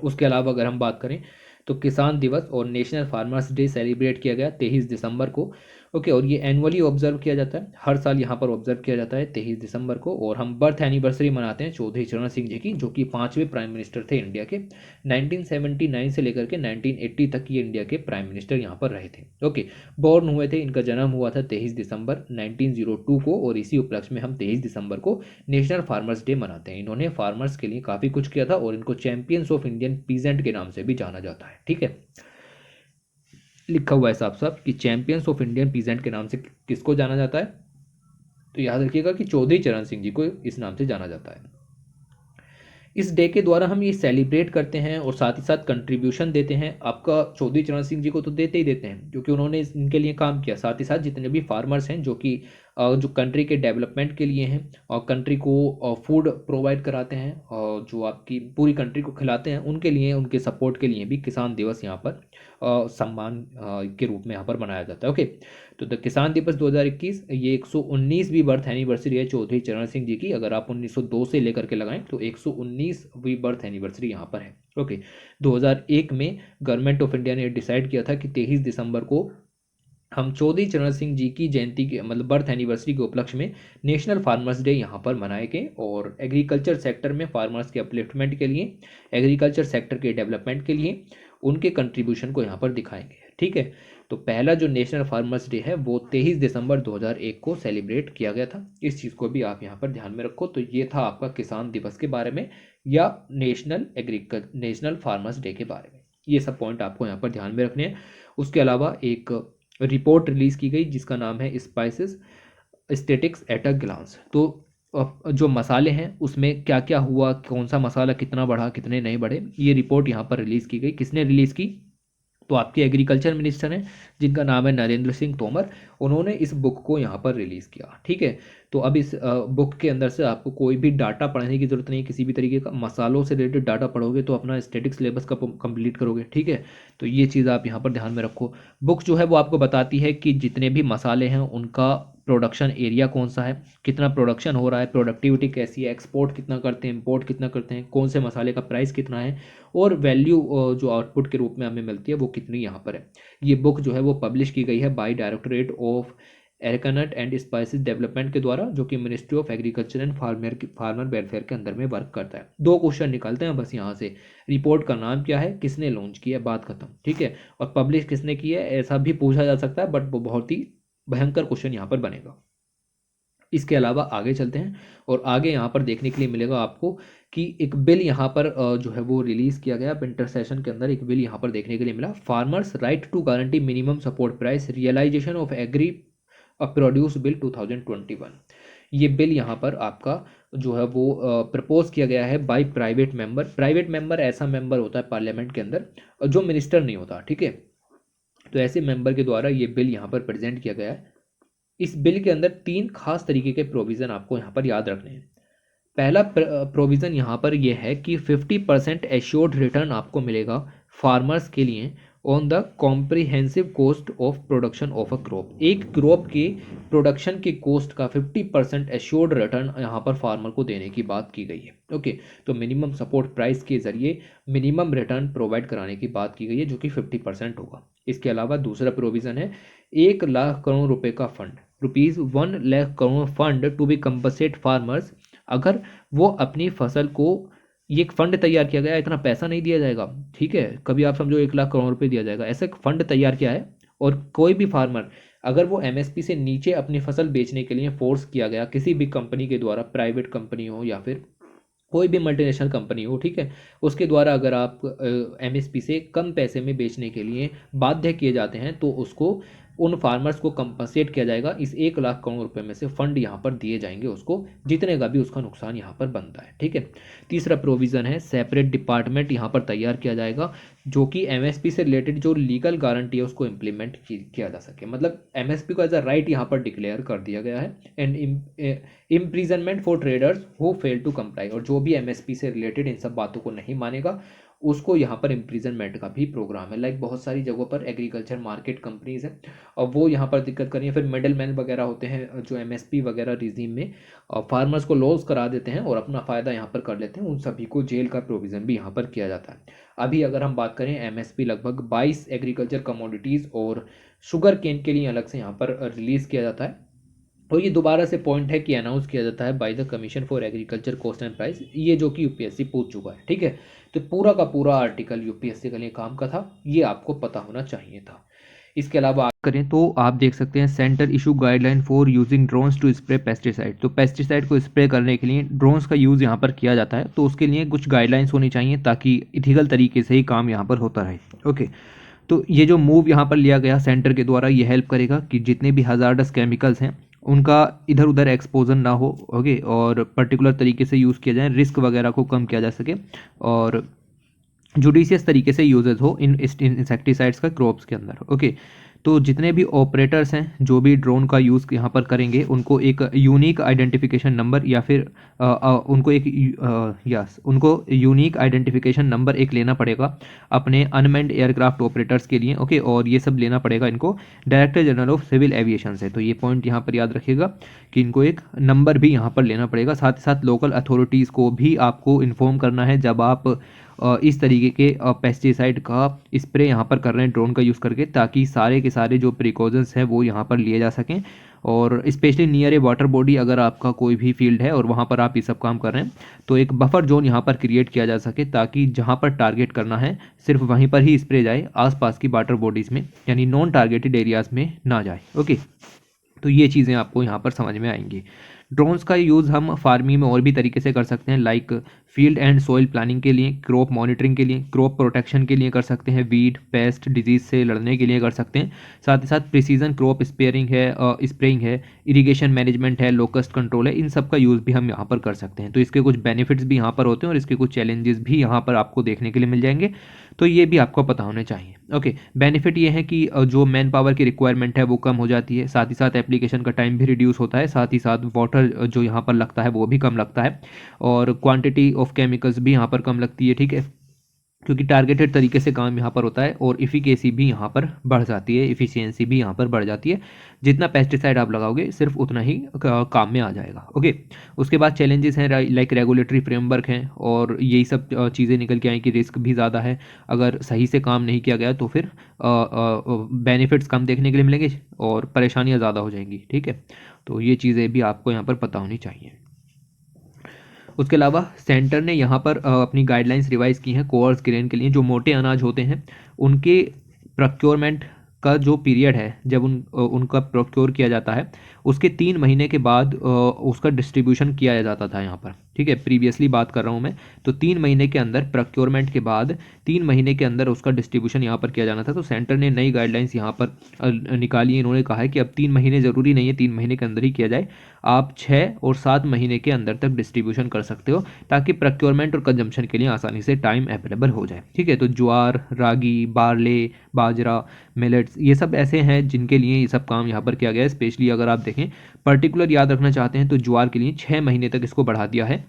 उसके अलावा अगर हम बात करें तो किसान दिवस और नेशनल फार्मर्स डे सेलिब्रेट किया गया 23 दिसंबर को, ओके, और ये एनुअली ऑब्जर्व किया जाता है, हर साल यहाँ पर ऑब्जर्व किया जाता है 23 दिसंबर को। और हम बर्थ एनिवर्सरी मनाते हैं चौधरी चरण सिंह जी की, जो कि 5वें प्राइम मिनिस्टर थे इंडिया के। 1979 से लेकर के 1980 तक ये इंडिया के प्राइम मिनिस्टर यहाँ पर रहे थे। ओके, बॉर्न हुए थे, इनका जन्म हुआ था 23 दिसंबर 1902 को, और इसी उपलक्ष्य में हम 23 दिसंबर को नेशनल फार्मर्स डे मनाते हैं। इन्होंने फार्मर्स के लिए काफ़ी कुछ किया था और इनको चैंपियंस ऑफ इंडियन पीजेंट के नाम से भी जाना जाता है। ठीक है, लिखा हुआ है साफ साफ कि चैंपियंस ऑफ इंडियन पीजेंट के नाम से किसको जाना जाता है, तो याद रखिएगा कि चौधरी चरण सिंह जी को इस नाम से जाना जाता है। इस डे के द्वारा हम ये सेलिब्रेट करते हैं और साथ ही साथ कंट्रीब्यूशन देते हैं। आपका चौधरी चरण सिंह जी को तो देते ही देते हैं क्योंकि उन्होंने इनके लिए काम किया, साथ ही साथ जितने भी फार्मर्स हैं जो कि जो कंट्री के डेवलपमेंट के लिए हैं और कंट्री को फूड प्रोवाइड कराते हैं और जो आपकी पूरी कंट्री को खिलाते हैं, उनके लिए, उनके सपोर्ट के लिए भी किसान दिवस यहाँ पर सम्मान के रूप में यहाँ पर मनाया जाता है। ओके, तो द किसान दिवस 2021 ये 119वीं बर्थ एनिवर्सरी है चौधरी चरण सिंह जी की। अगर आप 1902 से लेकर के लगाएं तो 119वीं बर्थ एनिवर्सरी यहाँ पर है। ओके, 2001 में गवर्नमेंट ऑफ इंडिया ने डिसाइड किया था कि 23 दिसंबर को हम चौधरी चरण सिंह जी की जयंती के मतलब बर्थ एनिवर्सरी के उपलक्ष्य में नेशनल फार्मर्स डे यहाँ पर मनाएंगे और एग्रीकल्चर सेक्टर में फार्मर्स के अपलिफ्टमेंट के लिए, एग्रीकल्चर सेक्टर के डेवलपमेंट के लिए उनके कंट्रीब्यूशन को यहाँ पर दिखाएंगे। ठीक है, तो पहला जो नेशनल फार्मर्स डे है वो 23 दिसंबर 2001 को सेलिब्रेट किया गया था। इस चीज़ को भी आप यहाँ पर ध्यान में रखो। तो ये था आपका किसान दिवस के बारे में या नेशनल फार्मर्स डे के बारे में। ये सब पॉइंट आपको यहाँ पर ध्यान में रखने हैं। उसके अलावा एक रिपोर्ट रिलीज की गई जिसका नाम है spices statistics at a glance. तो जो मसाले हैं उसमें क्या क्या हुआ, कौन सा मसाला कितना बढ़ा, कितने नहीं बढ़े, ये रिपोर्ट यहाँ पर रिलीज़ की गई। किसने रिलीज़ की? तो आपके एग्रीकल्चर मिनिस्टर हैं जिनका नाम है नरेंद्र सिंह तोमर। उन्होंने इस बुक को यहाँ पर रिलीज़ किया। ठीक है, तो अब इस बुक के अंदर से आपको कोई भी डाटा पढ़ने की ज़रूरत नहीं, किसी भी तरीके का। मसालों से रिलेटेड डाटा पढ़ोगे तो अपना स्टैटिक सिलेबस का कंप्लीट करोगे। ठीक है, तो ये चीज़ आप यहाँ पर ध्यान में रखो। बुक जो है वो आपको बताती है कि जितने भी मसाले हैं उनका प्रोडक्शन एरिया कौन सा है, कितना प्रोडक्शन हो रहा है, प्रोडक्टिविटी कैसी है, एक्सपोर्ट कितना करते हैं, इंपोर्ट कितना करते हैं, कौन से मसाले का प्राइस कितना है और वैल्यू जो आउटपुट के रूप में हमें मिलती है वो कितनी यहाँ पर है। ये बुक जो है वो पब्लिश की गई है by Directorate of Agriculture and Spices Development के द्वारा, जो कि Ministry of Agriculture and Farmer Welfare के अंदर में वर्क करता है। 2 क्वेश्चन निकलते हैं बस यहाँ से। रिपोर्ट का नाम क्या है, किसने लॉन्च किया, बात खत्म। ठीक है, और पब्लिश किसने की है ऐसा भी पूछा जा सकता है, बट वो बहुत ही भयंकर क्वेश्चन यहाँ पर बनेगा। इसके अलावा आगे चलते हैं और आगे यहाँ पर देखने के लिए मिलेगा आपको कि एक बिल यहाँ पर जो है वो रिलीज़ किया गया। विंटर सेशन के अंदर एक बिल यहाँ पर देखने के लिए मिला, farmers right to guarantee minimum support price realization of agri produce bill 2021। ये बिल यहाँ पर आपका जो है वो प्रपोज किया गया है by private member. Private member ऐसा मेंबर होता है पार्लियामेंट के अंदर जो मिनिस्टर नहीं होता। ठीक है, तो ऐसे मेंबर के द्वारा ये बिल यहाँ पर प्रेजेंट किया गया है। इस बिल के अंदर 3 खास तरीके के प्रोविज़न आपको यहाँ पर याद रखने हैं। पहला प्रोविज़न यहाँ पर यह है कि 50% एश्योर्ड रिटर्न आपको मिलेगा फार्मर्स के लिए on the comprehensive cost of production of a crop. एक क्रॉप के प्रोडक्शन के कॉस्ट का 50% एश्योर्ड रिटर्न यहाँ पर फार्मर को देने की बात की गई है। ओके, तो मिनिमम सपोर्ट प्राइस के जरिए मिनिमम रिटर्न प्रोवाइड कराने की बात की गई है जो कि 50% होगा। इसके अलावा दूसरा प्रोविज़न है 1 लाख करोड़ रुपए का fund, ₹1 lakh crore fund to be compensate farmers. अगर वो अपनी फसल को, ये एक फंड तैयार किया गया है, इतना पैसा नहीं दिया जाएगा। ठीक है, कभी आप समझो 1 लाख करोड़ रुपए दिया जाएगा, ऐसा एक फंड तैयार किया है। और कोई भी फार्मर अगर वो एमएसपी से नीचे अपनी फसल बेचने के लिए फोर्स किया गया किसी भी कंपनी के द्वारा, प्राइवेट कंपनी हो या फिर कोई भी मल्टीनेशनल कंपनी हो, ठीक है, उसके द्वारा अगर आप एमएसपी से कम पैसे में बेचने के लिए बाध्य किए जाते हैं तो उसको, उन फार्मर्स को कंपनसेट किया जाएगा। इस 1 लाख करोड़ रुपए में से फंड यहाँ पर दिए जाएंगे उसको, जितने का भी उसका नुकसान यहाँ पर बनता है। ठीक है, तीसरा प्रोविज़न है सेपरेट डिपार्टमेंट यहाँ पर तैयार किया जाएगा जो कि एमएसपी से रिलेटेड जो लीगल गारंटी है उसको इम्प्लीमेंट किया जा सके। मतलब एमएसपी को एज अ राइट यहाँ पर डिक्लेयर कर दिया गया है। And imprisonment for traders who fail to comply, और जो भी एमएसपी से रिलेटेड इन सब बातों को नहीं मानेगा उसको यहाँ पर इम्प्रीजनमेंट का भी प्रोग्राम है। लाइक बहुत सारी जगहों पर एग्रीकल्चर मार्केट कंपनीज हैं और वो यहाँ पर दिक्कत कर रही है। फिर मिडल मैन वगैरह होते हैं जो एमएसपी वगैरह रिजीम में फार्मर्स को लॉस करा देते हैं और अपना फ़ायदा यहाँ पर कर लेते हैं, उन सभी को जेल का प्रोविज़न भी यहाँ पर किया जाता है। अभी अगर हम बात करें एमएसपी लगभग 22 एग्रीकल्चर कमोडिटीज़ और शुगर केन के लिए अलग से यहाँ पर रिलीज़ किया जाता है। और ये दोबारा से पॉइंट है कि अनाउंस किया जाता है by the commission for agriculture cost and price, ये जो कि यूपीएससी पूछ चुका है। ठीक है, तो पूरा का पूरा आर्टिकल यूपीएससी के लिए काम का था, ये आपको पता होना चाहिए था। इसके अलावा करें तो आप देख सकते हैं centre issue guideline for using drones to spray pesticide. तो पेस्टिसाइड को स्प्रे करने के लिए ड्रोन्स का यूज़ यहाँ पर किया जाता है, तो उसके लिए कुछ गाइडलाइंस होनी चाहिए ताकि इथिकल तरीके से ही काम यहाँ पर होता रहे। ओके, तो ये जो मूव यहाँ पर लिया गया सेंटर के द्वारा, ये हेल्प करेगा कि जितने भी हजार्डस केमिकल्स हैं उनका इधर उधर एक्सपोजर ना हो। ओके, और पर्टिकुलर तरीके से यूज़ किया जाए, रिस्क वगैरह को कम किया जा सके और जुडिशियस तरीके से यूजेस हो इन इंसेक्टिसाइड्स का क्रॉप्स के अंदर। ओके, तो जितने भी ऑपरेटर्स हैं जो भी ड्रोन का यूज़ यहाँ पर करेंगे उनको एक यूनिक आइडेंटिफिकेशन नंबर या फिर उनको यूनिक आइडेंटिफिकेशन नंबर एक लेना पड़ेगा अपने अनमैन्ड एयरक्राफ्ट ऑपरेटर्स के लिए। ओके, और ये सब लेना पड़ेगा इनको Director General of Civil Aviation से। तो ये पॉइंट यहाँ पर याद रखिएगा कि इनको एक नंबर भी यहाँ पर लेना पड़ेगा। साथ ही साथ लोकल अथॉरिटीज़ को भी आपको इन्फॉर्म करना है जब आप इस तरीके के पेस्टिसाइड का स्प्रे यहाँ पर कर रहे हैं ड्रोन का यूज़ करके, ताकि सारे के सारे जो प्रिकॉशंस हैं वो यहाँ पर लिए जा सकें। और स्पेशली नियर ए वाटर बॉडी अगर आपका कोई भी फील्ड है और वहाँ पर आप ये सब काम कर रहे हैं तो एक बफर जोन यहाँ पर क्रिएट किया जा सके, ताकि जहाँ पर टारगेट करना है सिर्फ वहीं पर ही स्प्रे जाए, आसपास की वाटर बॉडीज़ में यानी नॉन टारगेटेड एरियाज़ में ना जाए। ओके, तो ये चीज़ें आपको यहाँ पर समझ में आएंगी। ड्रोन्स का यूज़ हम फार्मिंग में और भी तरीके से कर सकते हैं, like field and soil planning के लिए, क्रॉप मॉनिटरिंग के लिए, क्रॉप प्रोटेक्शन के लिए कर सकते हैं, वीड पेस्ट डिजीज से लड़ने के लिए कर सकते हैं। साथ ही साथ प्रिसीजन क्रॉप स्पेयरिंग है, स्प्रेइंग है, इरिगेशन मैनेजमेंट है, लोकस्ट कंट्रोल है, इन सब का यूज़ भी हम यहाँ पर कर सकते हैं। तो इसके कुछ बेनिफिट्स भी यहाँ पर होते हैं और इसके कुछ चैलेंजेस भी यहाँ पर आपको देखने के लिए मिल जाएंगे, तो ये भी आपको पता होने चाहिए। ओके, बेनिफिट ये है कि जो मैन पावर की रिक्वायरमेंट है वो कम हो जाती है, साथ ही साथ एप्लीकेशन का टाइम भी रिड्यूस होता है, साथ ही साथ वाटर जो यहाँ पर लगता है वो भी कम लगता है, और क्वांटिटी ऑफ केमिकल्स भी यहाँ पर कम लगती है। ठीक है, क्योंकि टारगेटेड तरीके से काम यहाँ पर होता है और इफ़िकेसी भी यहाँ पर बढ़ जाती है, इफ़िशियंसी भी यहाँ पर बढ़ जाती है। जितना पेस्टिसाइड आप लगाओगे सिर्फ उतना ही काम में आ जाएगा। ओके, उसके बाद चैलेंजेस हैं लाइक रेगुलेटरी फ्रेमवर्क हैं और यही सब चीज़ें निकल के आई कि रिस्क भी ज़्यादा है, अगर सही से काम नहीं किया गया तो फिर बेनिफिट्स कम देखने के लिए मिलेंगे और परेशानियाँ ज़्यादा हो जाएंगी। ठीक है, तो ये चीज़ें भी आपको यहाँ पर पता होनी चाहिए। उसके अलावा सेंटर ने यहाँ पर अपनी गाइडलाइंस रिवाइज की हैं कोअर्स ग्रेन के लिए। जो मोटे अनाज होते हैं उनके प्रोक्योरमेंट का जो पीरियड है, जब उनका प्रोक्योर किया जाता है उसके 3 महीने के बाद उसका डिस्ट्रीब्यूशन किया जाता था यहाँ पर। ठीक है, प्रीवियसली बात कर रहा हूँ मैं, तो 3 महीने के अंदर प्रोक्योरमेंट के बाद 3 महीने के अंदर उसका डिस्ट्रीब्यूशन यहाँ पर किया जाना था। तो सेंटर ने नई गाइडलाइंस यहाँ पर निकाली है। इन्होंने कहा है कि अब 3 महीने ज़रूरी नहीं है 3 महीने के अंदर ही किया जाए, आप 6 और 7 महीने के अंदर तक डिस्ट्रीब्यूशन कर सकते हो, ताकि प्रोक्योरमेंट और कंजम्पशन के लिए आसानी से टाइम अवेलेबल हो जाए। ठीक है, तो ज्वार, रागी, बारले, बाजरा, मिलेट्स, ये सब ऐसे हैं जिनके लिए ये सब काम यहाँ पर किया गया है। स्पेशली अगर आप देखें पर्टिकुलर याद रखना चाहते हैं तो ज्वार के लिए 6 महीने तक इसको बढ़ा दिया है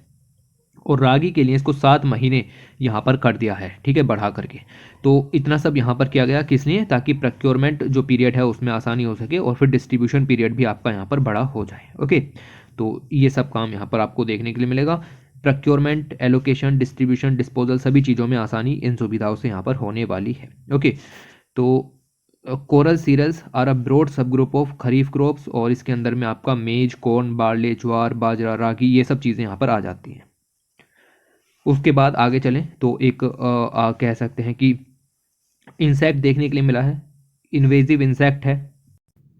और रागी के लिए इसको 7 महीने यहाँ पर कर दिया है। ठीक है, बढ़ा करके। तो इतना सब यहाँ पर किया गया किस लिए, ताकि प्रोक्योरमेंट जो पीरियड है उसमें आसानी हो सके और फिर डिस्ट्रीब्यूशन पीरियड भी आपका यहाँ पर बड़ा हो जाए। ओके, तो ये सब काम यहाँ पर आपको देखने के लिए मिलेगा। प्रोक्योरमेंट, एलोकेशन, डिस्ट्रीब्यूशन, डिस्पोजल, सभी चीज़ों में आसानी इन सुविधाओं से यहाँ पर होने वाली है। ओके, तो coarse cereals are a broad sub group of kharif crops, और इसके अंदर में आपका मेज, कॉर्न, बार्ले, ज्वार, बाजरा, रागी, ये सब चीज़ें यहाँ पर आ जाती हैं। उसके बाद आगे चलें तो एक कह सकते हैं कि इंसेक्ट देखने के लिए मिला है। इन्वेजिव इंसेक्ट है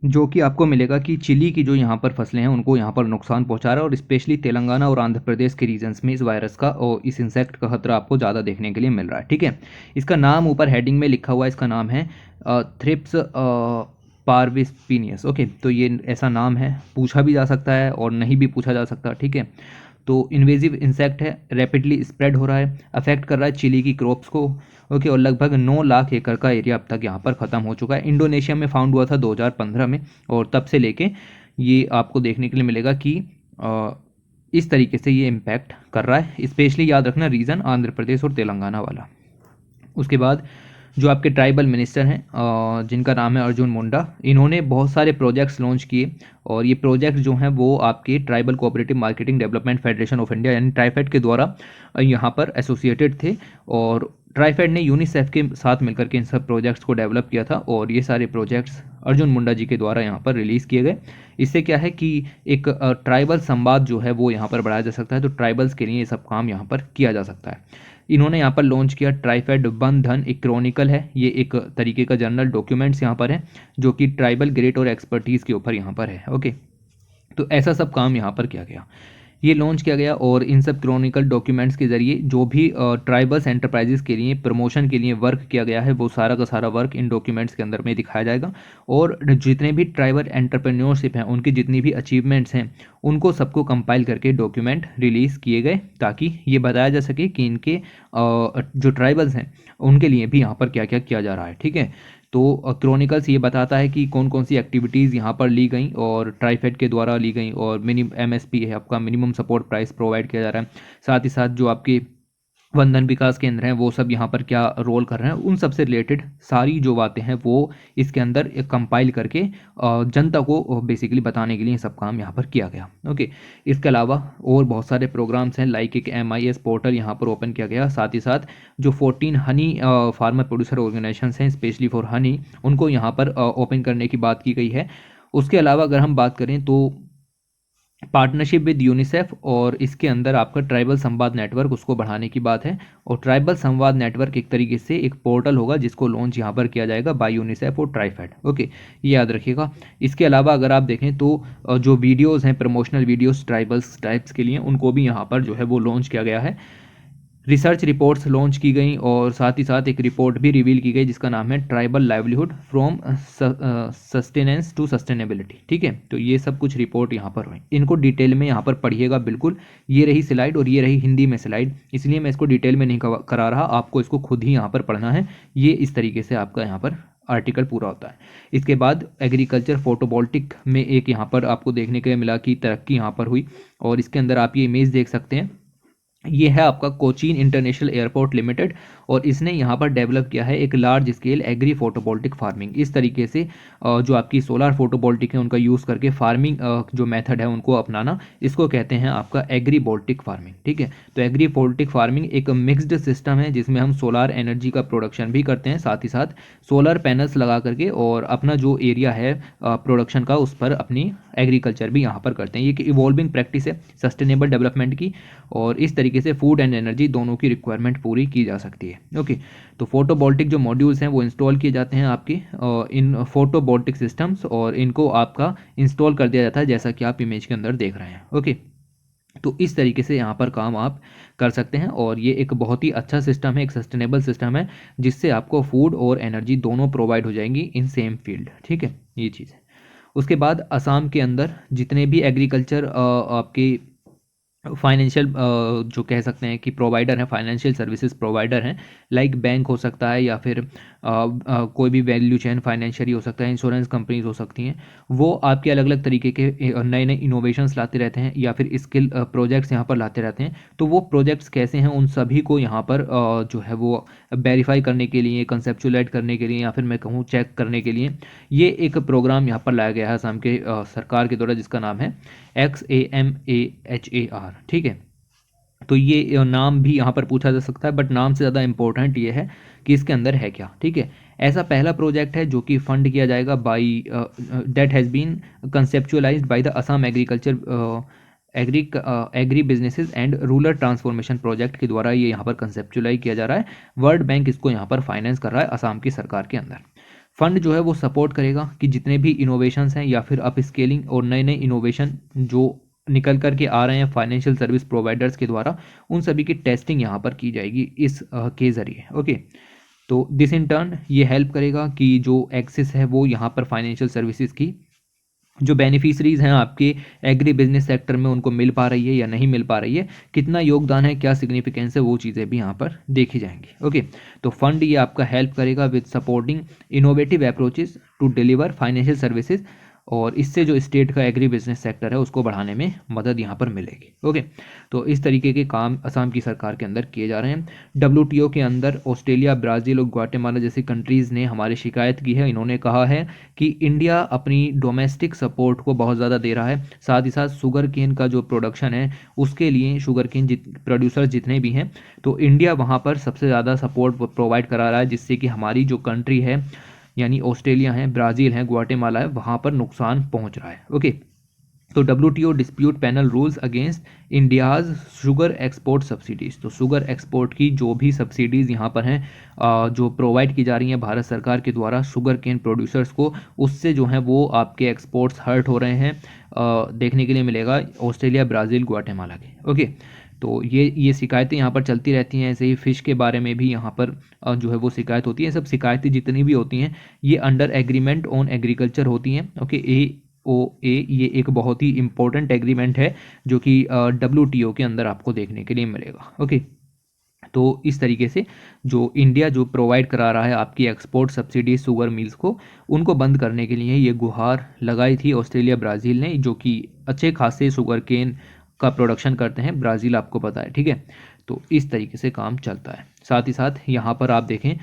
जो कि आपको मिलेगा कि चिली की जो यहाँ पर फसलें हैं उनको यहाँ पर नुकसान पहुँचा रहा है, और स्पेशली तेलंगाना और आंध्र प्रदेश के रीजन्स में इस वायरस का और इस इंसेक्ट का खतरा आपको ज़्यादा देखने के लिए मिल रहा है। ठीक है, इसका नाम ऊपर हेडिंग में लिखा हुआ है, इसका नाम है थ्रिप्स पार्विस्पिनियस। ओके, तो ये ऐसा नाम है, पूछा भी जा सकता है और नहीं भी पूछा जा सकता। ठीक है, तो इन्वेजिव इंसेक्ट है, रैपिडली स्प्रेड हो रहा है, अफेक्ट कर रहा है चिली की क्रॉप्स को। ओके, और लगभग 9 लाख एकड़ का एरिया अब तक यहाँ पर ख़त्म हो चुका है। इंडोनेशिया में फाउंड हुआ था 2015 में, और तब से लेके ये आपको देखने के लिए मिलेगा कि इस तरीके से ये इम्पैक्ट कर रहा है। स्पेशली याद रखना रीजन आंध्र प्रदेश और तेलंगाना वाला। उसके बाद जो आपके ट्राइबल मिनिस्टर हैं जिनका नाम है अर्जुन मुंडा, इन्होंने बहुत सारे प्रोजेक्ट्स लॉन्च किए, और ये प्रोजेक्ट जो हैं वो आपके tribal cooperative marketing development federation of India यानी ट्राइफेड के द्वारा यहाँ पर एसोसिएटेड थे, और ट्राइफेड ने यूनिसेफ के साथ मिलकर के इन सब प्रोजेक्ट्स को डेवलप किया था, और ये सारे प्रोजेक्ट्स अर्जुन मुंडा जी के द्वारा यहाँ पर रिलीज़ किए गए। इससे क्या है कि एक ट्राइबल संवाद जो है वो यहाँ पर बढ़ाया जा सकता है, तो ट्राइबल्स के लिए ये सब काम यहाँ पर किया जा सकता है। इन्होंने यहाँ पर लॉन्च किया ट्राइफेड वन धन, एक क्रॉनिकल है, ये एक तरीके का जर्नल डॉक्यूमेंट्स यहाँ पर है जो कि ट्राइबल ग्रेट और एक्सपर्टीज़ के ऊपर यहाँ पर है। ओके, तो ऐसा सब काम यहाँ पर किया गया, ये लॉन्च किया गया, और इन सब क्रॉनिकल डॉक्यूमेंट्स के ज़रिए जो भी ट्राइबल्स एंटरप्राइजेस के लिए प्रमोशन के लिए वर्क किया गया है वो सारा का सारा वर्क इन डॉक्यूमेंट्स के अंदर में दिखाया जाएगा, और जितने भी ट्राइबल एंटरप्रेन्योरशिप हैं उनकी जितनी भी अचीवमेंट्स हैं उनको सबको कंपाइल करके डॉक्यूमेंट रिलीज़ किए गए, ताकि ये बताया जा सके कि इनके जो ट्राइबल्स हैं उनके लिए भी यहाँ पर क्या क्या किया जा रहा है। ठीक है, तो क्रॉनिकल्स ये बताता है कि कौन कौन सी एक्टिविटीज़ यहाँ पर ली गई और ट्राइफेड के द्वारा ली गई, और MSP है आपका, मिनिमम सपोर्ट प्राइस प्रोवाइड किया जा रहा है। साथ ही साथ जो आपके वंदन विकास केंद्र हैं वो सब यहाँ पर क्या रोल कर रहे हैं, उन सब से रिलेटेड सारी जो बातें हैं वो इसके अंदर कंपाइल करके जनता को बेसिकली बताने के लिए सब काम यहाँ पर किया गया। ओके, इसके अलावा और बहुत सारे प्रोग्राम्स हैं, लाइक एक MIS पोर्टल यहाँ पर ओपन किया गया। साथ ही साथ जो 14 हनी फार्मर प्रोड्यूसर ऑर्गेनाइजेशंस हैं स्पेशली फॉर हनी, उनको यहाँ पर ओपन करने की बात की गई है। उसके अलावा अगर हम बात करें तो पार्टनरशिप विद यूनिसेफ, और इसके अंदर आपका ट्राइबल संवाद नेटवर्क, उसको बढ़ाने की बात है। और ट्राइबल संवाद नेटवर्क एक तरीके से एक पोर्टल होगा जिसको लॉन्च यहाँ पर किया जाएगा बाय यूनिसेफ और ट्राइफेड। ओके, ये याद रखिएगा। इसके अलावा अगर आप देखें तो जो वीडियोज़ हैं, प्रमोशनल वीडियोज़ ट्राइब्स के लिए, उनको भी यहाँ पर जो है वो लॉन्च किया गया है। रिसर्च रिपोर्ट्स लॉन्च की गई, और साथ ही साथ एक रिपोर्ट भी रिवील की गई जिसका नाम है tribal livelihood from sustenance to sustainability. ठीक है, तो ये सब कुछ रिपोर्ट यहाँ पर हुई, इनको डिटेल में यहाँ पर पढ़िएगा बिल्कुल। ये रही स्लाइड और ये रही हिंदी में स्लाइड, इसलिए मैं इसको डिटेल में नहीं करा रहा, आपको इसको खुद ही यहाँ पर पढ़ना है। ये इस तरीके से आपका यहाँ पर आर्टिकल पूरा होता है। इसके बाद एग्रीकल्चर फोटोवोल्टिक में एक यहाँ पर आपको देखने के लिए मिला कि तरक्की यहाँ पर हुई, और इसके अंदर आप ये इमेज देख सकते हैं। ये है आपका कोचीन इंटरनेशनल एयरपोर्ट लिमिटेड, और इसने यहाँ पर डेवलप किया है एक large scale agri photovoltaic farming. इस तरीके से जो आपकी सोलार फोटोवोल्टिक है उनका यूज़ करके फार्मिंग जो मेथड है उनको अपनाना, इसको कहते हैं आपका एग्री वोल्टिक फार्मिंग। ठीक है, तो एग्री वोल्टिक फार्मिंग एक मिक्स्ड सिस्टम है जिसमें हम सोलार एनर्जी का प्रोडक्शन भी करते हैं, साथ ही साथ सोलर पैनल्स लगा करके और अपना जो एरिया है प्रोडक्शन का उस पर अपनी एग्रीकल्चर भी यहाँ पर करते हैं। ये एक इवॉल्विंग प्रैक्टिस है सस्टेनेबल डेवलपमेंट की, और इस तरीके से फूड एंड एनर्जी दोनों की रिक्वायरमेंट पूरी की जा सकती है। ओके, तो फोटोवोल्टिक जो मॉड्यूल्स हैं वो इंस्टॉल किए जाते हैं आपके इन फोटोवोल्टिक सिस्टम्स, और इनको आपका इंस्टॉल कर दिया जाता है जैसा कि आप इमेज के अंदर देख रहे हैं। ओके, तो इस तरीके से यहाँ पर काम आप कर सकते हैं, और ये एक बहुत ही अच्छा सिस्टम है, एक सस्टेनेबल सिस्टम है जिससे आपको फूड और एनर्जी दोनों प्रोवाइड हो जाएंगी इन सेम फील्ड। ठीक है, ये चीज़ है। उसके बाद असम के अंदर जितने भी एग्रीकल्चर आपके फाइनेंशियल जो कह सकते हैं कि प्रोवाइडर हैं, फाइनेंशियल सर्विसेज प्रोवाइडर हैं, लाइक बैंक हो सकता है या फिर कोई भी वैल्यू चेन फाइनेंशियरी हो सकता है, इंश्योरेंस कंपनीज हो सकती हैं, वो आपके अलग अलग तरीके के नए नए इनोवेशंस लाते रहते हैं या फिर स्किल प्रोजेक्ट्स यहाँ पर लाते रहते हैं। तो वो प्रोजेक्ट्स कैसे हैं उन सभी को यहाँ पर जो है वो वेरीफाई करने के लिए, कंसेप्चुलेट करने के लिए, या फिर मैं कहूँ चेक करने के लिए ये एक प्रोग्राम यहाँ पर लाया गया है असम के सरकार के द्वारा, जिसका नाम है XAMAHAR। ठीक है, तो ये नाम भी यहाँ पर पूछा जा सकता है, बट नाम से ज़्यादा इम्पोर्टेंट ये है कि इसके अंदर है क्या। ठीक है, ऐसा पहला प्रोजेक्ट है जो कि फंड किया जाएगा by that has been conceptualized by the Assam Agriculture Agri Businesses and Rural Transformation Project के द्वारा ये यहाँ पर कंसेप्चुलाइज किया जा रहा है। वर्ल्ड बैंक इसको यहाँ पर फाइनेंस कर रहा है असम की सरकार के अंदर। फंड जो है वो सपोर्ट करेगा कि जितने भी इनोवेशंस हैं या फिर अप स्केलिंग और नए नए इनोवेशन जो निकल कर के आ रहे हैं फाइनेंशियल सर्विस प्रोवाइडर्स के द्वारा, उन सभी की टेस्टिंग यहाँ पर की जाएगी इस के ज़रिए। ओके, तो दिस इन टर्न ये हेल्प करेगा कि जो एक्सेस है वो यहाँ पर फाइनेंशियल सर्विसेज की जो बेनिफिशरीज हैं आपके एग्री बिजनेस सेक्टर में उनको मिल पा रही है या नहीं मिल पा रही है, कितना योगदान है, क्या सिग्निफिकेंस है, वो चीज़ें भी यहाँ पर देखी जाएंगी। ओके, तो फंड ये आपका हेल्प करेगा with supporting innovative approaches to deliver financial services, और इससे जो स्टेट का एग्री बिजनेस सेक्टर है उसको बढ़ाने में मदद यहाँ पर मिलेगी। ओके, तो इस तरीके के काम असम की सरकार के अंदर किए जा रहे हैं। WTO के अंदर ऑस्ट्रेलिया, ब्राज़ील और ग्वाटेमाला जैसी कंट्रीज़ ने हमारी शिकायत की है। इन्होंने कहा है कि इंडिया अपनी डोमेस्टिक सपोर्ट को बहुत ज़्यादा दे रहा है, साथ ही साथ शुगर केन का जो प्रोडक्शन है उसके लिए शुगर केन प्रोड्यूसर्स जितने भी हैं, तो इंडिया वहाँ पर सबसे ज़्यादा सपोर्ट प्रोवाइड करा रहा है, जिससे कि हमारी जो कंट्री है यानी ऑस्ट्रेलिया है, ब्राज़ील है, ग्वाटेमाला है, वहाँ पर नुकसान पहुँच रहा है। ओके, तो WTO dispute panel rules against India's sugar export subsidies. तो शुगर एक्सपोर्ट की जो भी सब्सिडीज़ यहाँ पर हैं जो प्रोवाइड की जा रही हैं भारत सरकार के द्वारा शुगर केन प्रोड्यूसर्स को, उससे जो हैं वो आपके एक्सपोर्ट्स हर्ट हो रहे हैं, देखने के लिए मिलेगा ऑस्ट्रेलिया, ब्राज़ील, ग्वाटेमाला के। ओके, तो ये शिकायतें यहाँ पर चलती रहती हैं। ऐसे ही फ़िश के बारे में भी यहाँ पर जो है वो शिकायत होती है। सब शिकायतें जितनी भी होती हैं ये अंडर एग्रीमेंट ऑन एग्रीकल्चर होती हैं। ओके, AOA ये एक बहुत ही इंपॉर्टेंट एग्रीमेंट है जो कि WTO के अंदर आपको देखने के लिए मिलेगा। ओके, तो इस तरीके से जो इंडिया जो प्रोवाइड करा रहा है आपकी एक्सपोर्ट सब्सिडी शुगर मिल्स को, उनको बंद करने के लिए ये गुहार लगाई थी ऑस्ट्रेलिया ब्राज़ील ने, जो कि अच्छे खासे शुगर केन का प्रोडक्शन करते हैं ब्राज़ील, आपको पता है, ठीक है। तो इस तरीके से काम चलता है। साथ ही साथ यहाँ पर आप देखें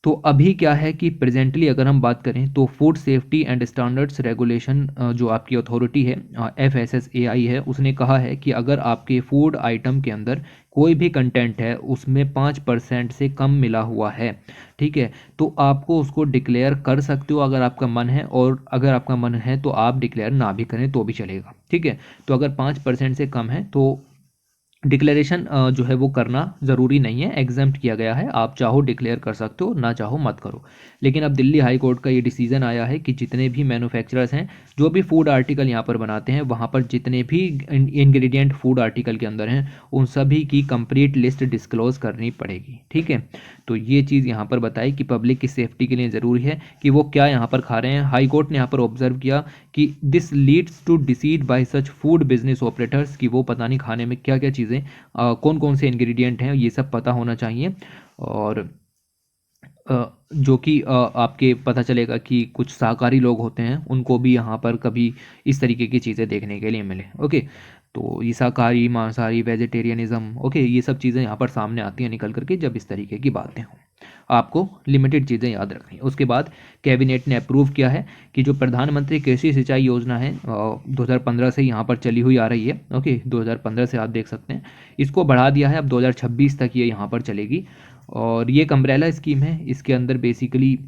तो अभी क्या है कि प्रेजेंटली अगर हम बात करें तो food safety and standards regulation जो आपकी अथॉरिटी है FSSAI है, उसने कहा है कि अगर आपके फूड आइटम के अंदर कोई भी कंटेंट है उसमें 5% से कम मिला हुआ है, ठीक है, तो आपको उसको डिक्लेयर कर सकते हो अगर आपका मन है, और अगर आपका मन है तो आप डिक्लेयर ना भी करें तो भी चलेगा, ठीक है। तो अगर 5% से कम है तो डिक्लेरेशन जो है वो करना ज़रूरी नहीं है, एग्जाम्प्ट किया गया है, आप चाहो डिक्लेयर कर सकते हो, ना चाहो मत करो। लेकिन अब दिल्ली हाई कोर्ट का ये डिसीजन आया है कि जितने भी मैन्युफैक्चरर्स हैं जो भी फूड आर्टिकल यहाँ पर बनाते हैं, वहाँ पर जितने भी इंग्रेडिएंट फूड आर्टिकल के अंदर हैं उन सभी की कंप्लीट लिस्ट डिस्क्लोज करनी पड़ेगी, ठीक है। तो ये चीज़ यहाँ पर बताई कि पब्लिक की सेफ्टी के लिए ज़रूरी है कि वो क्या यहाँ पर खा रहे हैं। हाई कोर्ट ने यहाँ पर ऑब्जर्व किया कि this leads to decide by such food business operators, कि वो पता नहीं खाने में क्या क्या चीज़ें कौन कौन से इंग्रेडिएंट हैं ये सब पता होना चाहिए, और जो कि आपके पता चलेगा कि कुछ शाकाहारी लोग होते हैं उनको भी यहाँ पर कभी इस तरीके की चीज़ें देखने के लिए मिले, ओके। तो ये शाकाहारी, मांसाहारी, वेजिटेरियनिज्म, ओके, ये सब चीज़ें यहाँ पर सामने आती हैं निकल करके जब इस तरीके की बातें हों। आपको लिमिटेड चीज़ें याद रखनी। उसके बाद कैबिनेट ने अप्रूव किया है कि जो प्रधानमंत्री कृषि सिंचाई योजना है 2015 से यहाँ पर चली हुई आ रही है, ओके, 2015 से आप देख सकते हैं, इसको बढ़ा दिया है, अब 2026 तक ये यहाँ पर चलेगी। और ये एक अम्ब्रेला स्कीम है, इसके अंदर बेसिकली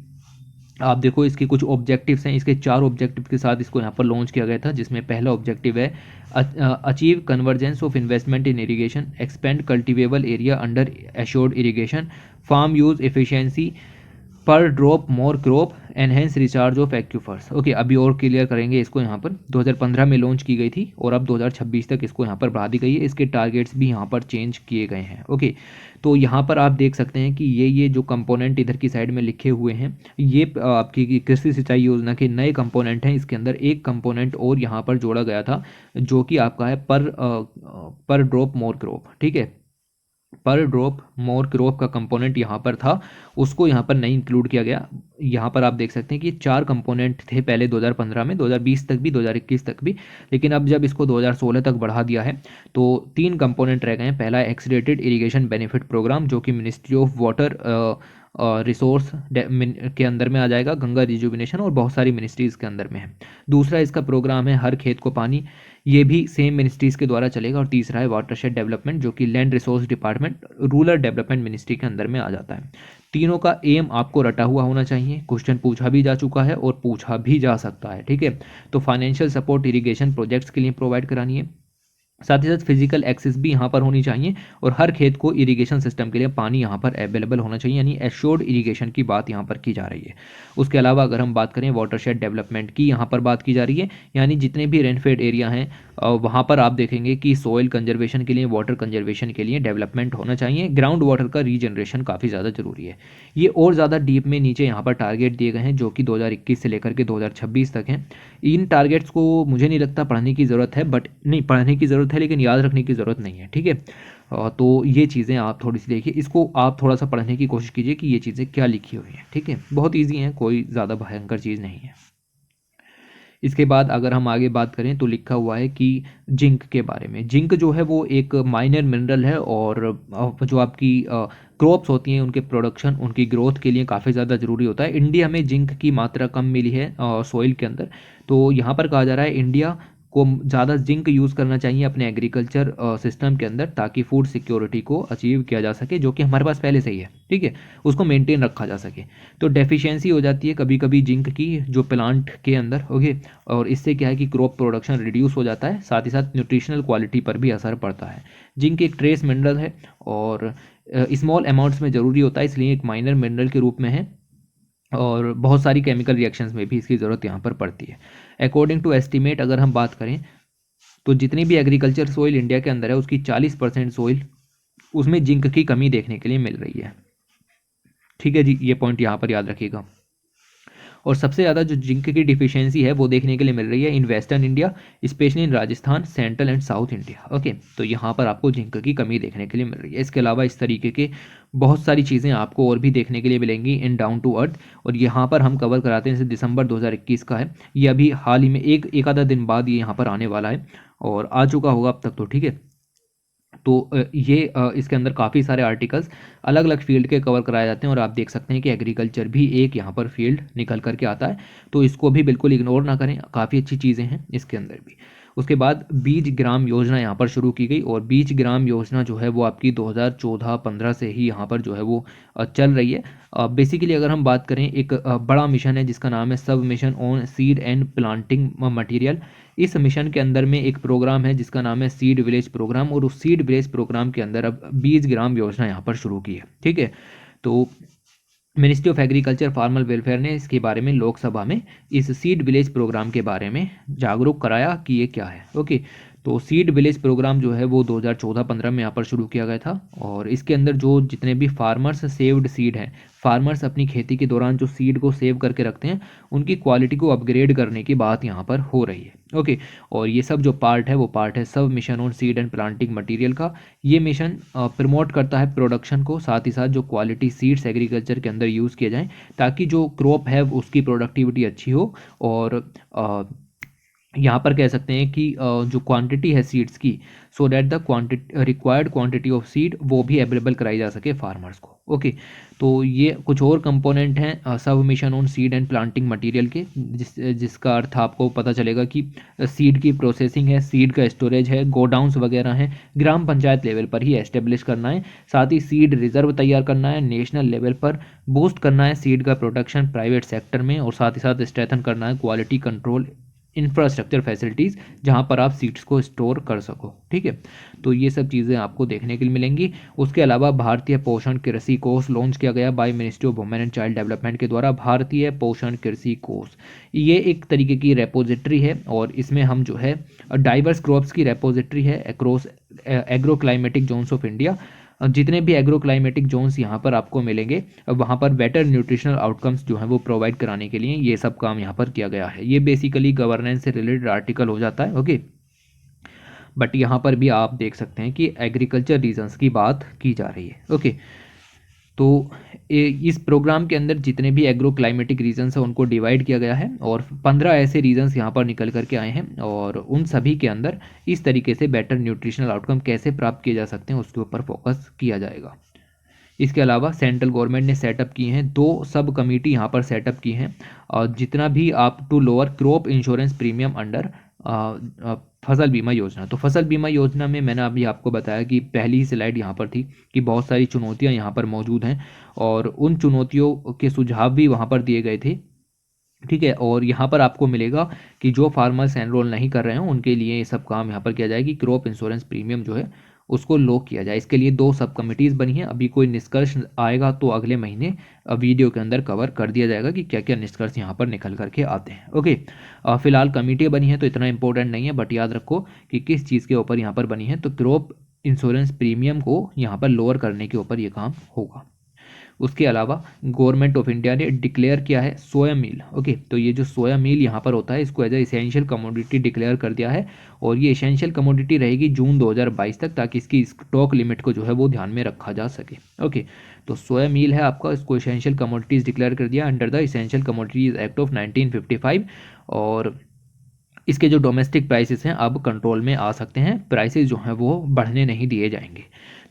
आप देखो इसके कुछ ऑब्जेक्टिव्स हैं, इसके 4 ऑब्जेक्टिव के साथ इसको यहाँ पर लॉन्च किया गया था, जिसमें पहला ऑब्जेक्टिव है achieve convergence of investment in irrigation, expand cultivable area under assured irrigation, farm use efficiency per drop more crop, enhance recharge of aquifers, okay. अभी और क्लियर करेंगे इसको, यहाँ पर 2015 में लॉन्च की गई थी और अब 2026 तक इसको यहाँ पर बढ़ा दी गई है, इसके टारगेट्स भी यहाँ पर चेंज किए गए हैं, ओके। तो यहाँ पर आप देख सकते हैं कि ये जो कंपोनेंट इधर की साइड में लिखे हुए हैं ये आपकी कृषि सिंचाई योजना के नए कंपोनेंट हैं। इसके अंदर एक कंपोनेंट और यहाँ पर जोड़ा गया था जो कि आपका है पर ड्रॉप मोर क्रॉप, ठीक है, पर ड्रॉप मोर क्रॉप का कंपोनेंट यहाँ पर था, उसको यहाँ पर नहीं इंक्लूड किया गया। यहाँ पर आप देख सकते हैं कि 4 कंपोनेंट थे पहले 2015 में, 2020 तक भी, 2021 तक भी, लेकिन अब जब इसको 2016 तक बढ़ा दिया है तो 3 कंपोनेंट रह गए हैं। पहला एक्सीडेटेड इरिगेशन बेनिफिट प्रोग्राम जो कि मिनिस्ट्री ऑफ वाटर रिसोर्स के अंदर में आ जाएगा, गंगा रिजुविनेशन और बहुत सारी मिनिस्ट्रीज़ के अंदर में है। दूसरा इसका प्रोग्राम है हर खेत को पानी, ये भी सेम मिनिस्ट्रीज़ के द्वारा चलेगा। और तीसरा है वाटरशेड डेवलपमेंट जो कि land resource department rural development ministry के अंदर में आ जाता है। तीनों का एम आपको रटा हुआ होना चाहिए, क्वेश्चन पूछा भी जा चुका है और पूछा भी जा सकता है, ठीक है। तो फाइनेंशियल सपोर्ट इरिगेशन प्रोजेक्ट्स के लिए प्रोवाइड करानी है, साथ ही साथ फिजिकल एक्सेस भी यहाँ पर होनी चाहिए, और हर खेत को इरिगेशन सिस्टम के लिए पानी यहाँ पर अवेलेबल होना चाहिए, यानी एश्योर्ड इरिगेशन की बात यहाँ पर की जा रही है। उसके अलावा अगर हम बात करें वाटरशेड डेवलपमेंट की, यहाँ पर बात की जा रही है, यानी जितने भी रेनफेड एरिया हैं वहाँ पर आप देखेंगे कि सॉइल कंजर्वेशन के लिए, वाटर कंजर्वेशन के लिए डेवलपमेंट होना चाहिए, ग्राउंड वाटर का रीजनरेशन काफ़ी ज़्यादा जरूरी है। ये और ज़्यादा डीप में नीचे यहाँ पर टारगेट दिए गए हैं जो कि 2021 से लेकर के 2026 तक हैं। इन टारगेट्स को मुझे नहीं लगता पढ़ने की ज़रूरत है, बट नहीं, पढ़ने की ज़रूरत है लेकिन याद रखने की ज़रूरत नहीं है, ठीक है। तो ये चीज़ें आप थोड़ी सी देखिए, इसको आप थोड़ा सा पढ़ने की कोशिश कीजिए कि ये चीज़ें क्या लिखी हुई हैं, ठीक है। बहुत ईजी हैं, कोई ज़्यादा भयंकर चीज़ नहीं है। इसके बाद अगर हम आगे बात करें तो लिखा हुआ है कि जिंक के बारे में। जिंक जो है वो एक माइनर मिनरल है और जो आपकी क्रॉप्स होती हैं उनके प्रोडक्शन, उनकी ग्रोथ के लिए काफ़ी ज़्यादा ज़रूरी होता है। इंडिया में जिंक की मात्रा कम मिली है सॉइल के अंदर, तो यहाँ पर कहा जा रहा है इंडिया को ज़्यादा जिंक यूज़ करना चाहिए अपने एग्रीकल्चर सिस्टम के अंदर, ताकि फूड सिक्योरिटी को अचीव किया जा सके, जो कि हमारे पास पहले से ही है, ठीक है, उसको मेंटेन रखा जा सके। तो डेफिशिएंसी हो जाती है कभी कभी जिंक की जो प्लांट के अंदर, ओके, और इससे क्या है कि क्रॉप प्रोडक्शन रिड्यूस हो जाता है, साथ ही साथ न्यूट्रिशनल क्वालिटी पर भी असर पड़ता है। जिंक एक ट्रेस मिनरल है और स्मॉल अमाउंट्स में ज़रूरी होता है, इसलिए एक माइनर मिनरल के रूप में है, और बहुत सारी केमिकल रिएक्शंस में भी इसकी ज़रूरत यहाँ पर पड़ती है। अकॉर्डिंग टू एस्टीमेट अगर हम बात करें तो जितनी भी एग्रीकल्चर सोइल इंडिया के अंदर है उसकी 40% सोइल उसमें जिंक की कमी देखने के लिए मिल रही है, ठीक है जी, ये पॉइंट यहाँ पर याद रखिएगा। और सबसे ज़्यादा जो जिंक की डिफिशियंसी है वो देखने के लिए मिल रही है in western India, specially in Rajasthan, central and south India. Okay, तो यहाँ पर आपको जिंक की कमी देखने के लिए मिल रही है। इसके अलावा इस तरीके के बहुत सारी चीज़ें आपको और भी देखने के लिए मिलेंगी इन डाउन टू अर्थ, और यहाँ पर हम कवर कराते हैं। जैसे दिसंबर 2021 का है, ये अभी हाल ही में एक आधा दिन बाद ये यहाँ पर आने वाला है और आ चुका होगा अब तक तो, ठीक है। तो इसके अंदर काफ़ी सारे आर्टिकल्स अलग अलग फील्ड के कवर कराए जाते हैं, और आप देख सकते हैं कि एग्रीकल्चर भी एक यहाँ पर फील्ड निकल करके आता है, तो इसको भी बिल्कुल इग्नोर ना करें, काफ़ी अच्छी चीज़ें हैं इसके अंदर भी। उसके बाद बीज ग्राम योजना यहाँ पर शुरू की गई, और बीज ग्राम योजना जो है वो आपकी 2014-15 से ही यहाँ पर जो है वो चल रही है। बेसिकली अगर हम बात करें, एक बड़ा मिशन है जिसका नाम है सब mission on seed and planting material. इस मिशन के अंदर में एक प्रोग्राम है जिसका नाम है सीड विलेज प्रोग्राम, और उस सीड विलेज प्रोग्राम के अंदर अब बीज ग्राम योजना यहाँ पर शुरू की है, ठीक है। तो ministry of agriculture farmer welfare ने इसके बारे में लोकसभा में इस सीड विलेज प्रोग्राम के बारे में जागरूक कराया कि ये क्या है। ओके, तो सीड विलेज प्रोग्राम जो है वो 2014-15 में यहाँ पर शुरू किया गया था, और इसके अंदर जो जितने भी फार्मर्स सेव्ड सीड हैं, फार्मर्स अपनी खेती के दौरान जो सीड को सेव करके रखते हैं, उनकी क्वालिटी को अपग्रेड करने की बात यहाँ पर हो रही है। ओके, और ये सब जो पार्ट है वो पार्ट है सब mission on seed and planting material का। ये मिशन प्रमोट करता है प्रोडक्शन को, साथ ही साथ जो क्वालिटी सीड्स एग्रीकल्चर के अंदर यूज़ किए जाएँ, ताकि जो क्रॉप है उसकी प्रोडक्टिविटी अच्छी हो, और यहाँ पर कह सकते हैं कि जो क्वांटिटी है सीड्स की, so that the quantity required quantity of seed वो भी अवेलेबल कराई जा सके फार्मर्स को। ओके, तो ये कुछ और कंपोनेंट हैं सब mission on seed and planting material के, जिसका अर्थ आपको पता चलेगा कि सीड की प्रोसेसिंग है, सीड का स्टोरेज है, गोडाउंस वगैरह हैं, ग्राम पंचायत लेवल पर ही एस्टेब्लिश करना है, साथ ही सीड रिजर्व तैयार करना है, नेशनल लेवल पर बूस्ट करना है सीड का प्रोडक्शन प्राइवेट सेक्टर में, और साथ ही साथ स्ट्रेथन करना है क्वालिटी कंट्रोल इंफ्रास्ट्रक्चर फैसिलिटीज़ जहाँ पर आप सीड्स को स्टोर कर सको, ठीक है। तो ये सब चीज़ें आपको देखने के लिए मिलेंगी। उसके अलावा भारतीय पोषण कृषि कोष लॉन्च किया गया by ministry of women and child development के द्वारा। भारतीय पोषण कृषि कोष ये एक तरीके की रेपोजिटरी है, और इसमें हम जो है डाइवर्स क्रॉप्स की रेपोजिटरी है across agro climatic zones of India. जितने भी एग्रो क्लाइमेटिक जोन्स यहाँ पर आपको मिलेंगे, वहाँ पर बेटर न्यूट्रिशनल आउटकम्स जो हैं वो प्रोवाइड कराने के लिए ये सब काम यहाँ पर किया गया है। ये बेसिकली गवर्नेंस से रिलेटेड आर्टिकल हो जाता है। ओके, बट यहाँ पर भी आप देख सकते हैं कि एग्रीकल्चर रीजन्स की बात की जा रही है। ओके, तो इस प्रोग्राम के अंदर जितने भी एग्रो क्लाइमेटिक रीजन्स हैं उनको डिवाइड किया गया है, और 15 ऐसे रीजन्स यहाँ पर निकल करके आए हैं, और उन सभी के अंदर इस तरीके से बेटर न्यूट्रिशनल आउटकम कैसे प्राप्त किए जा सकते हैं उसके ऊपर फोकस किया जाएगा। इसके अलावा सेंट्रल गवर्नमेंट ने सेटअप किए हैं 2 सब कमेटी यहाँ पर सेटअप की हैं, और जितना भी आप to lower crop insurance premium under Fasal Bima योजना। तो फसल बीमा योजना में मैंने अभी आपको बताया कि पहली ही स्लाइड यहाँ पर थी कि बहुत सारी चुनौतियाँ यहाँ पर मौजूद हैं, और उन चुनौतियों के सुझाव भी वहाँ पर दिए गए थे, ठीक है। और यहाँ पर आपको मिलेगा कि जो फार्मर्स एनरोल नहीं कर रहे हैं उनके लिए ये सब काम यहाँ पर किया जाए कि क्रॉप इंश्योरेंस प्रीमियम जो है उसको लो किया जाए। इसके लिए 2 सब कमिटीज़ बनी हैं। अभी कोई निष्कर्ष आएगा तो अगले महीने वीडियो के अंदर कवर कर दिया जाएगा कि क्या क्या निष्कर्ष यहाँ पर निकल करके आते हैं। ओके, फिलहाल कमेटी बनी है तो इतना इंपॉर्टेंट नहीं है, बट याद रखो कि किस चीज़ के ऊपर यहाँ पर बनी है, तो क्रॉप इंश्योरेंस प्रीमियम को यहाँ पर लोअर करने के ऊपर ये काम होगा। उसके अलावा गवर्नमेंट ऑफ इंडिया ने डिक्लेयर किया है सोया मील। ओके, तो ये जो सोया मील यहाँ पर होता है इसको as a essential commodity declare कर दिया है, और ये इसेंशियल कमोडिटी रहेगी जून 2022 तक, ताकि इसकी स्टॉक लिमिट को जो है वो ध्यान में रखा जा सके। ओके, तो सोया मील है आपका, इसको इसेंशियल कमोडिटीज़ डिक्लेयर कर दिया under the essential commodities act of 1955, और इसके जो डोमेस्टिक प्राइसेस हैं अब कंट्रोल में आ सकते हैं, प्राइसेस जो हैं वो बढ़ने नहीं दिए जाएंगे।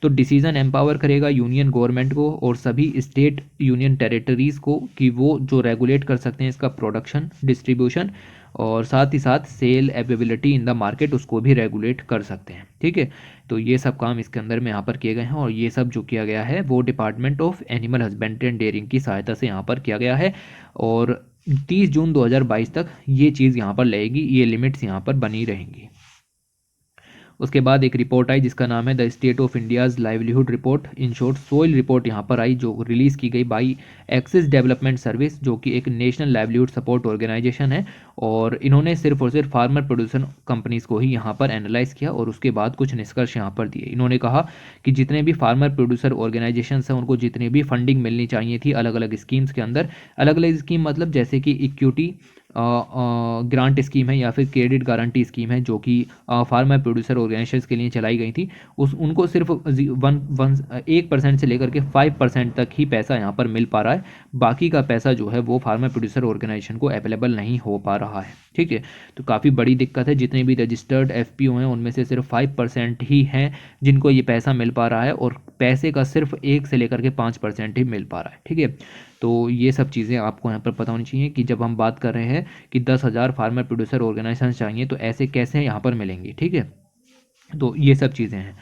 तो डिसीजन एम्पावर करेगा यूनियन गवर्नमेंट को और सभी स्टेट यूनियन टेरिटरीज़ को कि वो जो रेगुलेट कर सकते हैं इसका प्रोडक्शन, डिस्ट्रीब्यूशन, और साथ ही साथ sale availability in the market उसको भी रेगुलेट कर सकते हैं, ठीक है। तो ये सब काम इसके अंदर में यहाँ पर किए गए हैं, और ये सब जो किया गया है वो Department of animal husbandry and Dairying की सहायता से यहाँ पर किया गया है, और 30 जून 2022 तक ये चीज़ यहाँ पर लगेगी, ये लिमिट्स यहाँ पर बनी रहेंगी। उसके बाद एक रिपोर्ट आई जिसका नाम है the state of India's livelihood report, in short soil report यहाँ पर आई, जो रिलीज़ की गई बाई एक्सिस डेवलपमेंट सर्विस, जो कि एक नेशनल लाइवलीहुड सपोर्ट ऑर्गेनाइजेशन है। और इन्होंने सिर्फ और सिर्फ फार्मर प्रोड्यूसर कंपनीज़ को ही यहाँ पर एनालाइज किया और उसके बाद कुछ निष्कर्ष यहाँ पर दिए। इन्होंने कहा कि जितने भी फार्मर प्रोड्यूसर ऑर्गेनाइजेशन हैं उनको जितनी भी फंडिंग मिलनी चाहिए थी अलग अलग स्कीम्स के अंदर, अलग अलग स्कीम मतलब जैसे कि इक्विटी ग्रांट स्कीम है या फिर क्रेडिट गारंटी स्कीम है, जो कि फार्मर प्रोड्यूसर ऑर्गेनाइजेशन के लिए चलाई गई थी, उनको सिर्फ 1% से लेकर के 5% तक ही पैसा यहाँ पर मिल पा रहा है। बाकी का पैसा जो है वो फार्मर प्रोड्यूसर ऑर्गेनाइजेशन को अवेलेबल नहीं हो पा रहा है। ठीक है, तो काफ़ी बड़ी दिक्कत है। जितने भी रजिस्टर्ड FPO हैं उनमें से सिर्फ 5% ही हैं जिनको ये पैसा मिल पा रहा है, और पैसे का सिर्फ 1 से लेकर के 5% ही मिल पा रहा है। ठीक है, तो ये सब चीज़ें आपको यहाँ पर पता होनी चाहिए कि जब हम बात कर रहे हैं कि 10,000 फार्मर प्रोड्यूसर ऑर्गेनाइजेशन चाहिए तो ऐसे कैसे यहाँ पर मिलेंगी। ठीक है, तो ये सब चीज़ें हैं।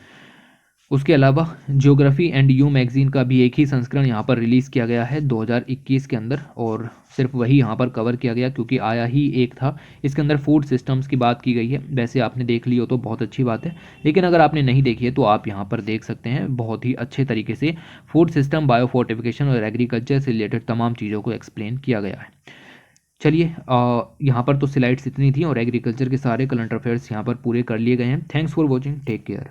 उसके अलावा ज्योग्राफी एंड यू मैगजीन का भी एक ही संस्करण यहाँ पर रिलीज़ किया गया है 2021 के अंदर, और सिर्फ वही यहाँ पर कवर किया गया क्योंकि आया ही एक था। इसके अंदर फूड सिस्टम्स की बात की गई है। वैसे आपने देख ली हो तो बहुत अच्छी बात है, लेकिन अगर आपने नहीं देखी है तो आप यहाँ पर देख सकते हैं। बहुत ही अच्छे तरीके से फूड सिस्टम, बायोफोर्टिफिकेशन और एग्रीकल्चर से रिलेटेड तमाम चीज़ों को एक्सप्लेन किया गया है। चलिए, यहाँ पर तो स्लाइड्स इतनी थी और एग्रीकल्चर के सारे करंट अफेयर्स यहाँ पर पूरे कर लिए गए हैं। Thanks for watching, take care.